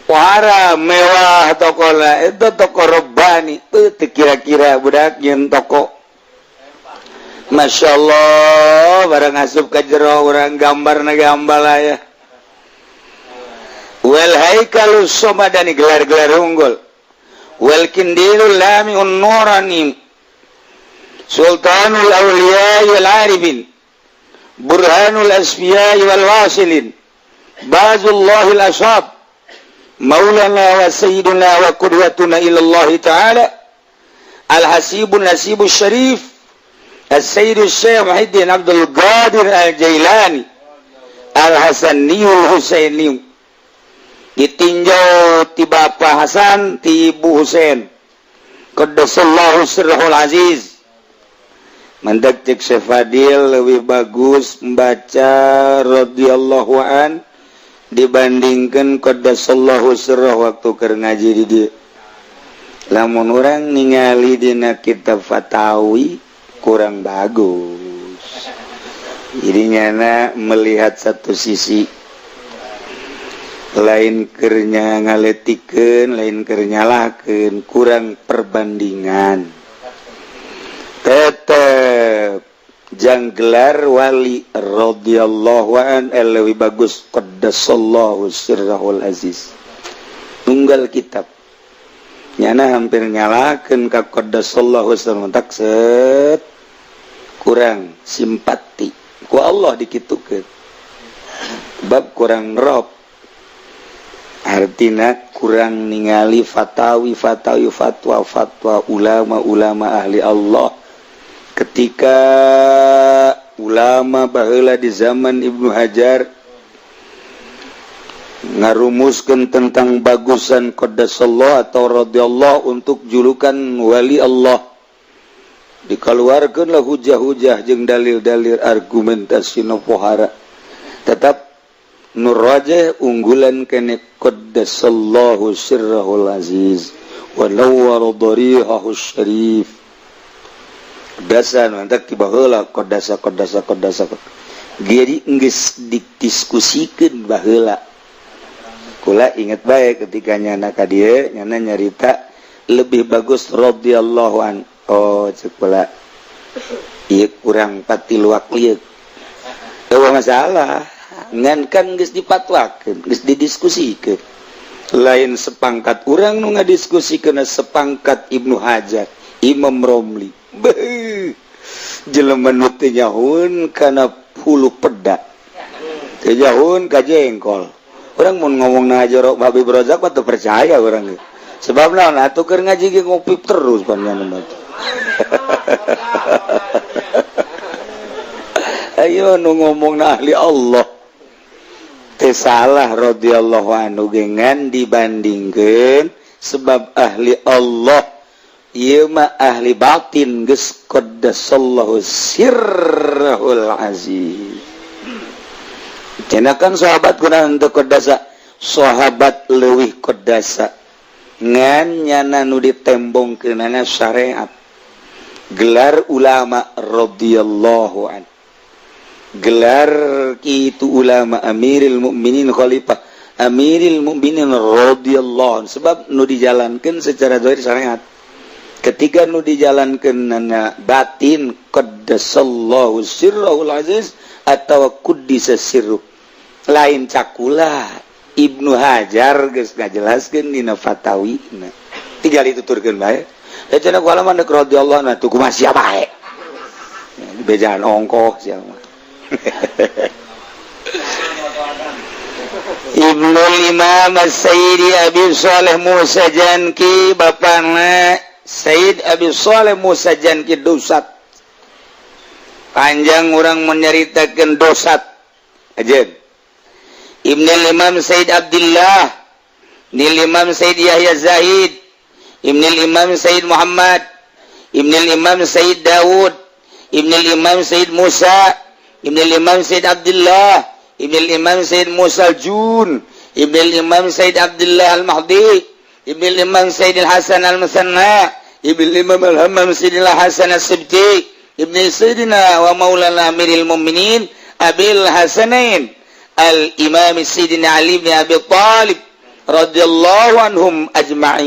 [SPEAKER 2] wara mewah tokohna eta tokoh Rabbani teu kira-kira budak nyeun tokoh Masya Allah barang asup ka jero urang gambar na gambal aya wal haikalus somadani gelar-gelar unggul wal kindilul lamiun nurani sultanul awliya wal arifin burhanul asfiya wal wasilin bazullahil ashab maulana wa sayyiduna wa qudwatuna ilallah ta'ala al-hasibun nasibus syarif As-Sayyid Syekh Muhyiddin Abdul Qadir Al-Jailani Al-Hasaniyul Husaini ditinjau ti Bapak Hasan ti Ibu Husain Qaddasallahu sirrahul aziz mandak cek Syekh Fadil lebih bagus membaca radhiyallahu an dibandingkan Qaddasallahu sirrah waktu keur ngaji di dieu lamun urang ningali dina kitab fatawi kurang bagus jadinya melihat satu sisi lain kernya ngaletikeun lain keur nyalahkeun kurang perbandingan tetep jang gelar wali radhiyallahu an lebih bagus qaddasallahu sirrahul aziz tunggal kitab nyana hampir nyalahkeun ka qaddasallahu sirrahul takset kurang simpati ku Allah dikitukeun bab kurang rob artina kurang ningali fatwa ulama ahli Allah ketika ulama baheula di zaman Ibnu Hajar ngarumuskeun tentang bagusan qaddasallahu atau radhiyallahu untuk julukan wali Allah dikeluarkanlah hujah-hujah jeung dalil-dalil argumentasi nu pohara tetap nur raja unggulan kene qaddasallahu sirrahul aziz wa nawwara dharihahu syarif dasan mantak tiba heula qaddasa jadi geus didiskusikeun baheula kula inget bae ketika nyana ka dieu nyana nyarita lebih bagus radhiyallahu an oh cek pula ieu kurang pati luak lieu eueuh masalah ngan kan geus dipatwakeun geus didiskusikeun lain sepangkat urang nu ngadiskusikeun sepangkat Ibnu Hajar Imam Romli jelema nu teu nyahoun kana hulu peda teu nyahoun ka jengkol urang mun ngomongna Hajar Habib Razak mah teu percaya urang ge sebab naon atuh keur ngaji ge ngopi terus panjang mah ayo nu ngomongna ahli Allah teu salah radhiyallahu anhu gengan dibandingkeun sebab ahli Allah ieu mah ahli batin geus qaddasallahu sirrahul aziz cenah kan sahabat kunaon teu qaddasa sahabat leuwih qaddasa ngan nyana nu ditembongkeunana syariat gelar ulama radhiyallahu an gelar kitu ulama amiril mukminin khalifah amiril mukminin radhiyallahu an sebab nu dijalankeun secara zahir syariat ketika nu dijalankeunna batin qaddasallahu sirrahul aziz atawa quddisa sirruh lain cakulah Ibnu Hajar geus ngajelaskeun dina fatawina tinggal dituturkeun bae da cenah ku alaman deuk radhiyallahu anhu tuh kumaha sia bae bejaan ongkoh sia mah Ibnul Imam As-Sayyidi Abi Shalih Musa Janki bapana Sayyid Abi Shalih Musa Janki Dosat panjang orang menyaritakeun Dosat ajeun Ibnul Imam Sayyid Abdullah Ibnul Imam Sayyid Yahya Zahid Ibnul Imam Sayyid Muhammad Ibnul Imam Sayyid Daud Ibnul Imam Sayyid Musa Ibnul Imam Sayyid Abdullah Ibnul Imam Sayyid Musa Al-Jun Ibnul Imam Sayyid Abdullah Al-Mahdi Ibnul Imam Sayyid Al-Hasan Al-Musanna Ibnul Imam Al-Hammam Sayyid Al-Hasan Al-Sibti Ibnul Sayyidina wa Maulana Amiril Mu'minin Abil Hasanain Al-Imam Sayyidina Ali bin Abi Talib radhiyallahu anhum ajma'in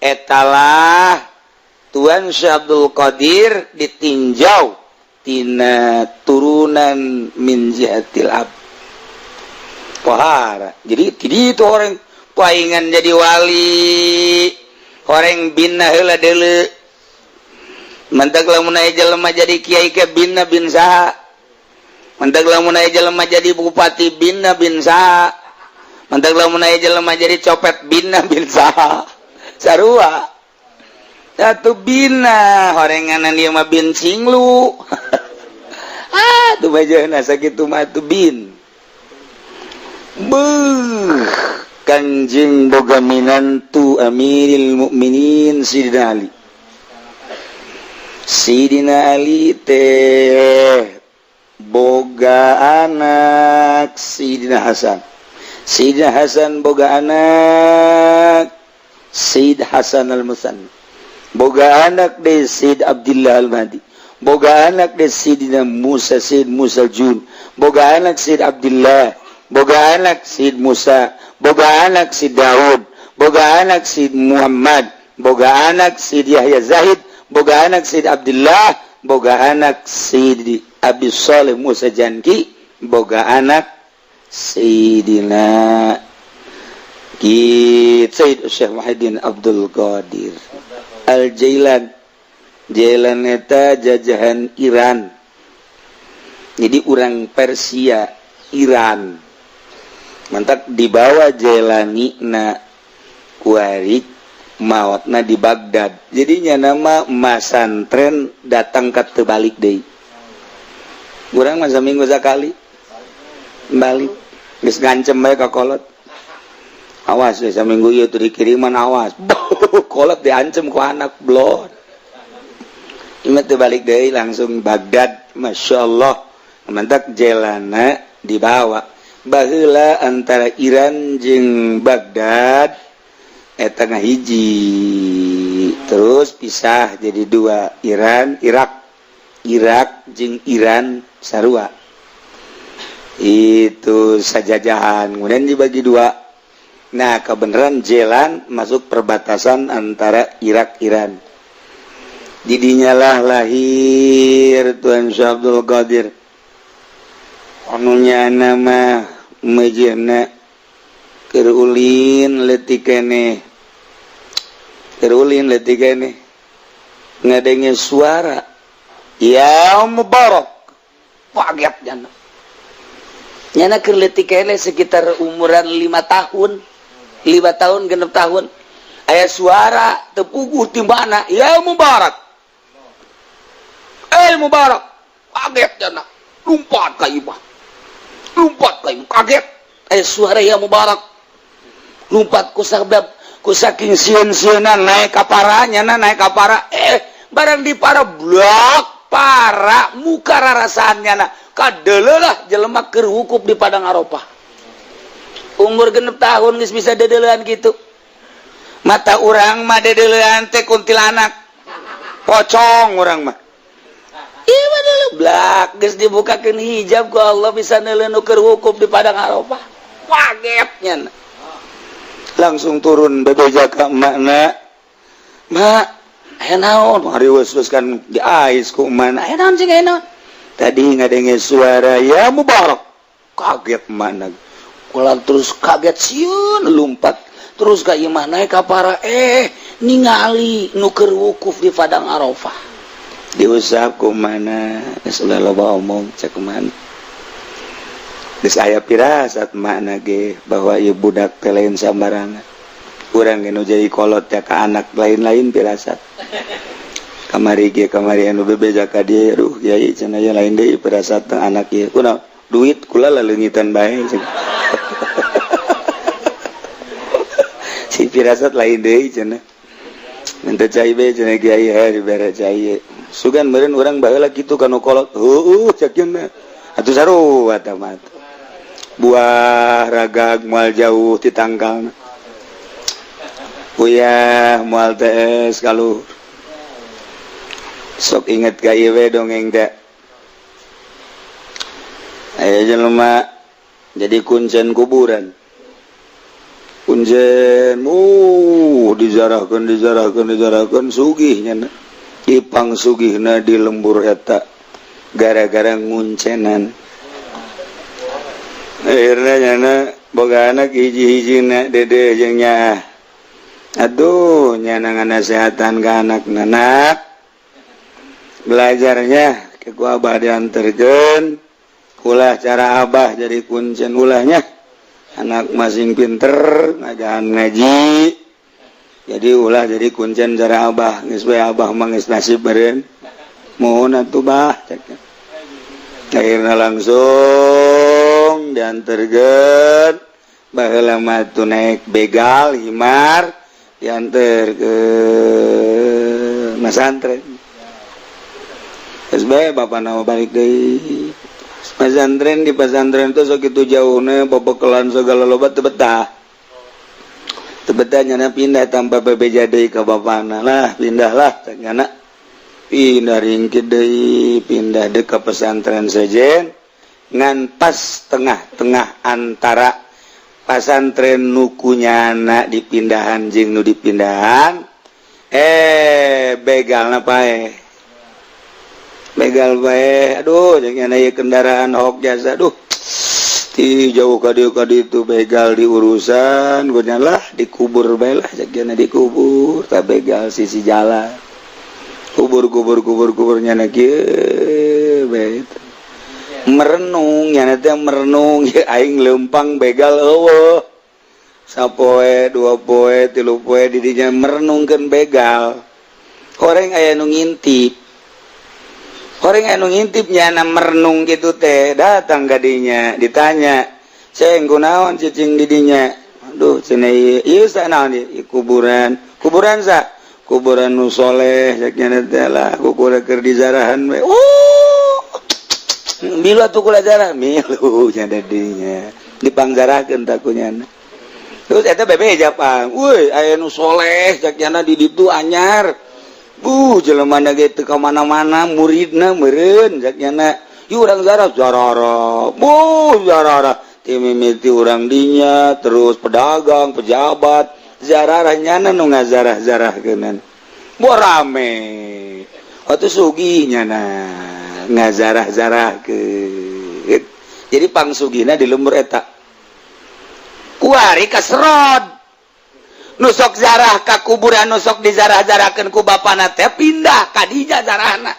[SPEAKER 2] etalah Tuan Syekh Abdul Qadir ditinjau tina turunan min jihatil ab pohara jadi itu orang paingan jadi wali orang binna heula deuleu mantak lamun aya jelema jadi kiai ke binna bin saha mantak lamun aya jelema jadi bupati binna bin saha mantak lamun aya jelema jadi copet binna bin saha sarua satu binna horenganan dia mah bin singlu tuh bajana sakitu mah tuh bin Kanjeng boga minantu Amiril Mukminin Sidina Ali teh boga anak Sidina Hasan boga anak Sayyid Hasan Al-Musanna boga anak de Sayyid Abdullah Al-Mahdi boga anak de Sayyidina Musa Sayyid Musa Al-Jun boga anak Sayyid Abdullah boga anak Sayyid Musa boga anak Sayyid Daud boga anak Sayyid Muhammad boga anak Sayyid Yahya Zahid boga anak Sayyid Abdullah boga anak Sayyid Abi Shalih Musa Janki boga anak Sayyidina Sayyid Syekh Muhyiddin Abdul Qadir Al-Jailan Jailan eta jajahan Iran jadi orang Persia Iran mantak dibawa Jailani na kuarik mautna di Baghdad jadinya nama masantren datang ke terbalik deui urang masa minggu sakali balik geus ngancem bae ka kolot awas we saminggu ieu teu dikiriman awas kolot diancem ku anak blon balik deui langsung Baghdad. Masya Allah mantak jelana dibawa baheula antara Iran jeung Baghdad eta ngahiji terus pisah jadi dua Irak jeung Iran sarua itu sajajahan kemudian dibagi dua. Nah kebenaran jalan masuk perbatasan antara Irak Iran. Didinyalah lahir Tuan Syah Abdul Qadir anunya nama mejena kerulin letikene ngadenge suara ya Mubarak paget jana nyana keur letikene sekitar umuran 5 tahun 6 tahun aya suara tepuguh timbana ya Mubarak Mubarak kaget jana lumpat ka imah kaget suara ya Mubarak lumpat ku sabab ku saking sieun-sieunan naik ka para barang di para blok para muka rarasaannya kadeulelah jelema keur wukuf di padang Arafah umur 6 tahun geus bisa dedeulean gitu mata urang mah dedeulean teh kuntilanak pocong urang mah ieu mah blak geus dibukakeun hijab ku Allah bisa neuleun keur wukuf di padang Arafah kagetnya langsung turun bebeja ka emakna mak aya naon hari wes kan di ais ku emakna aya naon cing aya naon tadi ngadenge suara ya Mubarak kaget emakna ulah terus kaget sieun lompat terus ka imah naik ka para ningali nu keur wukuf di padang Arafah diusap ku mana geus ulah loba omong cek mana geus aya pirasat makna ge bahwa ieu budak teh lain sambarangan urang ge nu jadi kolot teh ka anak lain-lain pirasat kamari anu bebeja ka dieu aduh yai cenah aya lain deui pirasat teh anak ieu kunaon duit kula leungitan bae si pirasat lain deui cenah minta cai bae cenah kiai hari bare cai sugan meureun urang baheula kitu kanu kolot cek yeuna atuh sarua eta mah buah ragag moal jauh ti tangkalna uyah moal tees kaluhur sok inget ka ieu we dongeng teh aya jelema jadi kuncen kuburan kuncen dijarahkeun sugih nya ipang sugihna di lembur eta gara-gara nguncenan akhirna nyana boga anak hiji-hijina dede jeung nyaah aduh nyana nganasehatan ka anakna nak belajarnya ke ku abah dianterkeun ulah cara abah jadi kuncen ulahnya anak masing pinter ngajahan ngaji jadi ulah jadi kuncen cara abah geus bae abah mah geus nasib beureun mohon atuh bah akhirna langsung dianterkeun baheula mah tu naik begal himar dianterkeun masantren geus bae bapana balik deui pesantren di pesantren itu sok itu jauhnya bobokelan segala loba teu betah nyana pindah tanpa bebeja deui ka bapana lah pindahlah nyana pindah ringkid deui pindah deuk ka pesantren sejen ngan pas tengah-tengah antara pesantren nukunyana dipindahan jeung nu dipindahan begalna pae begal bae aduh jeung aya kendaraan hok jasa aduh ti jauh ka dieu itu begal diurusan guna lah dikubur bae lah jeung dikubur ta begal sisi jalan kubur nyana kieu bae merenung nyana teh merenung aing leumpang begal eueuh sapoe 2 poe 3 poe di dinya merenungkeun begal horeng aya nu ngintip orang anu ngintipnya na merenung gitu teh datang kadinya ditanya ceng kunaon cicing didinya aduh cenah ieu sa naon ieu kuburan sa kuburan nu soleh saknya teh lah kukulah keur di zarahan we milu atuh kula zarah milu nya dinya dipanggarakeun takunya terus eta bebe japang weuy aya nu soleh saknya di ditu anyar jelema ge teu ka mana-mana muridna meureun saknya ieu urang zarah zarara ti mimiti urang dinya terus pedagang pejabat zararahnya nu ngazarah-zarahkeunan rame atuh sugihnya ngazarah-zarahkeun jadi pangsugihna di lembur eta kuari kasrod nusok zarah ka kuburan nusok dizarah-zarahkeun ku bapana teh pindah ka dinya zarahna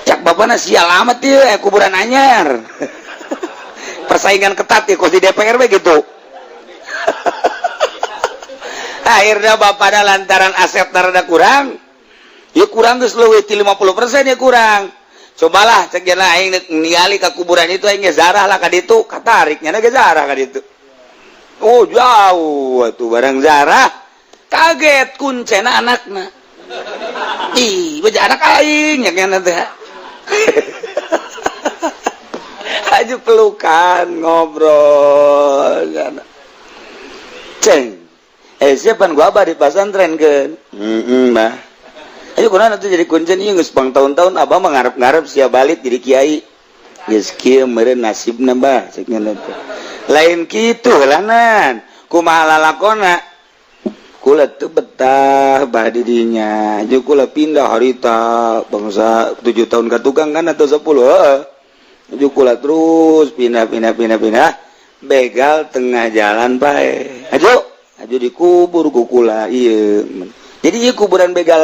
[SPEAKER 2] cak bapana sial amat ieu kuburan anyar persaingan ketat ya kok di DPR we gitu akhirnya bapak lantaran aset rada kurang ya kurang geus leuwih ti 50% ya kurang cobalah cek cenah aing ningali ka kuburan itu aing zarah lah ka ditu katariknya ge zarah ka ditu oh jauh atuh barang zarah kaget kuncena anakna ih beja anak aing nya kana teh aju pelukan ngobrol kana ceng siapan gua abah di pasantren kan mbah ayo kurang itu jadi kuncen ieu geus pang tahun-tahun abah mah ngarep-ngarep sia balik jadi kiai geus kieu meureun nasibna mbah ceuk nya teh lain kitu helanan kumaha lalakonna kula teu betah bah di dinya jeung kula pindah harita bangsa 7 tahun ka tukang kan atau 10 heeh jeung kula terus pindah begal tengah jalan bae aju dikubur ku kula ieu jadi ieu kuburan begal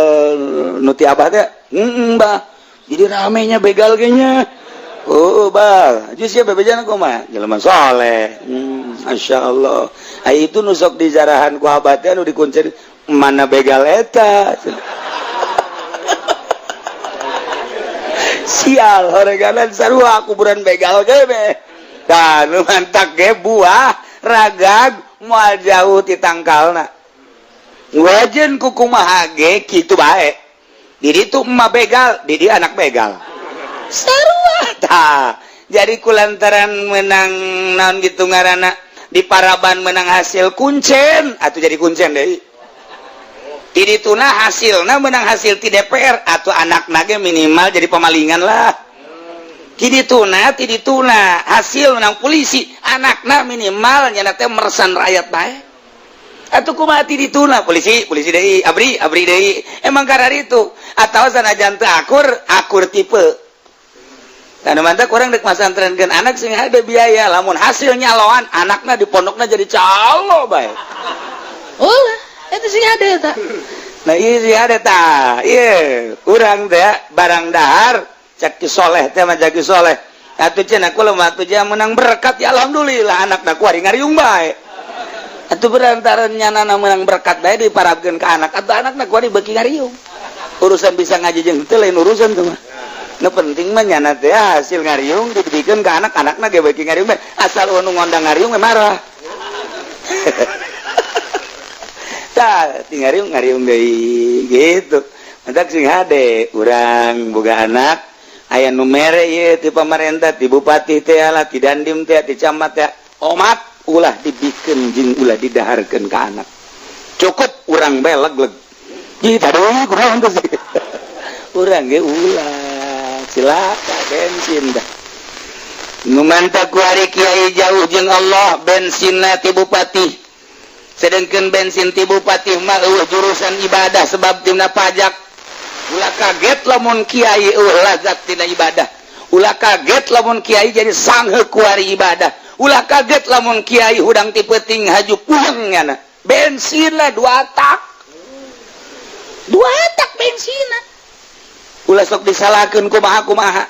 [SPEAKER 2] nu ti abah teh mbah jadi ramenya begal ge nya oh bah aju sia bebejana kumaha jelema saleh masyaallah ai itu nu sok di zarahan ku abah teh nu dikuncen mana begal eta sial horeganan sarua kuburan begal ge be kan mantak ge buah ragag moal jauh ti tangkalna wajen ku kumaha ge kitu bae di ditu emak begal di dia anak begal sarua tah jadi kulantaran menang naon gitu ngaranna di Paraban menang hasil kuncen atuh jadi kuncen deui di dituna hasilna menang hasil ti DPR atuh anakna ge minimal jadi pemalingan lah ti dituna hasil menang polisi anakna minimal nyana teh meresan rakyat bae atuh kumaha ti dituna polisi deui abri deui emang karena itu atawa sanajan teu akur tipe karena mantap orang dek masantrenkeun anak sing ada biaya lamun hasil nyaloan anakna di pondokna jadi calo bae ulah eta sing ada eta nah ieu sing ada tah ieu urang teh barang dahar cak soleh teh mah jaki soleh atuh cenah kula mah atuh menang berkat ya alhamdulillah anakna kuari ngariung bae atuh berantaran nyanana menang berkat bae diparabkeun ka anak atuh anakna kuari beuki ngariung urusan bisa ngaji jeung teu lain urusan tuh mah nu penting mah nyana teh hasil ngariung dibikeun ka anak-anakna ge beuki ngariung bae asal nu ngondang ngariung mah marah tah ti ngariung deui gitu mentak sing hade urang boga anak aya nu mere ieu ti pamarentah ti bupati teh lah ti dandim teh ti camat teh omat ulah dibikeun jeung ulah didaharkeun ka anak cukup urang bae legleg ieu taduh kunaon teh urang ge ulah silaka bensin dah nu mantap ku ari kiai jauh jeung Allah bensinna ti bupati sedengkeun bensin ti bupati mah jurusan ibadah sebab tina pajak ulah kaget lamun kiai lazat tina ibadah ulah kaget lamun kiai jadi sangheuk ku ari ibadah ulah kaget lamun kiai hudang ti peuting haju pulang nyana bensin lah 2 tak bensinna ulah sok disalahkeun kumaha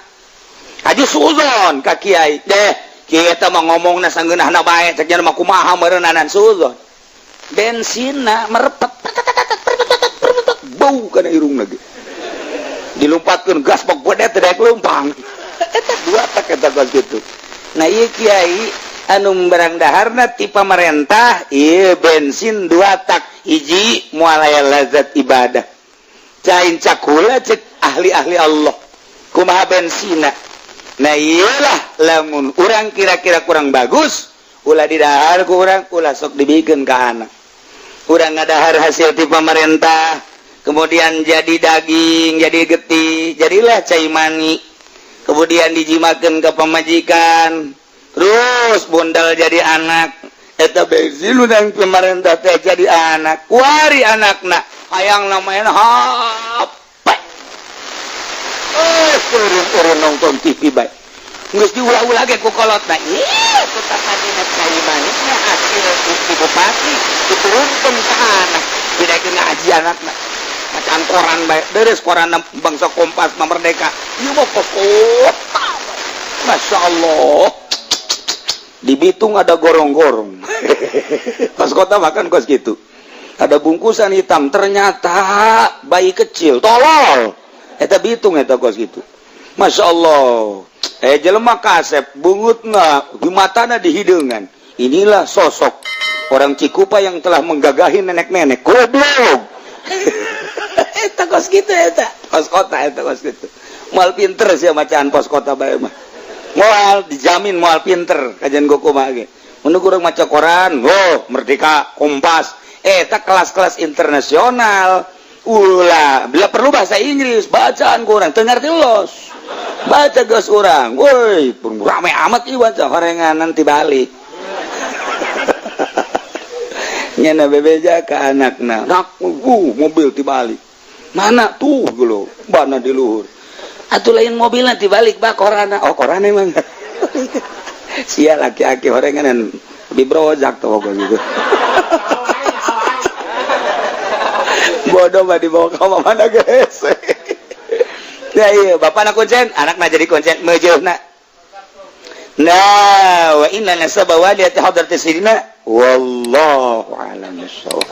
[SPEAKER 2] aju suzon ka kiai deh kiai eta mah ngomongna sangeunahna bae cek nya mah kumaha meureunanan suzon bensinna merepet bau kana irungna ge dilumpatkeun gas pok bodet teh daek leumpang eta 2 tak eta gas kitu nah ieu kiai anu barang daharna ti pamarentah ieu bensin 2 tak hiji moal aya lazat ibadah cain cakula cek ahli-ahli Allah kumaha bensina nah iyalah lamun urang kira-kira kurang bagus ulah didahar ku urang ulah sok dibikeun ka anak urang ngadahar hasil ti pamarentah kemudian jadi daging jadi getih jadilah cai mani kemudian dijimakeun ka pamajikan terus bundal jadi anak eta bensin udang pemerintah teh jadi anak kuari anakna hayang namanya apa urang nonton TV bae geus diulah-ulah ge ku kolotna ieu kota dina cai manisna hasil bukti bupati diturunkeun ka anak didaekeun ngaji anakna macan koran bae deres koran bangsa Kompas Merdeka ieu mah kota Masya Allah di Bitung ada gorong-gorong kos kota makan kos gitu ada bungkusan hitam ternyata bayi kecil tolol eta Bitung eta kos gitu Masya Allah jelema kasep bungutna di matana di hideungan inilah sosok orang Cikupa yang telah menggagahi nenek-nenek goblok eta kos gitu eta kos kota eta kos gitu moal pinter sia macaan pos kota bae mah moal dijamin moal pinter kajian gokuma ge mun urang maca koran Merdeka Kompas eta kelas-kelas internasional ulah bila perlu bahasa Inggris bacaan ku urang teu ngarti los baca geus urang woi pun rame amat ieu baca horenganan ti balik nyana bebeja ka anakna nak mobil ti balik mana tuh geuleuh bana di luhur atuh lain mobil nanti balik bah korana oh korana emang sia laki-laki horenganan bibrojak tuh gitu bodoh mah dibawa ke mana guys ya iya bapak nak kuncen anak nak jadi kuncen meujeuna nah wa inna nasaba waliyati hadratis sirina wallahu a'lam bissawab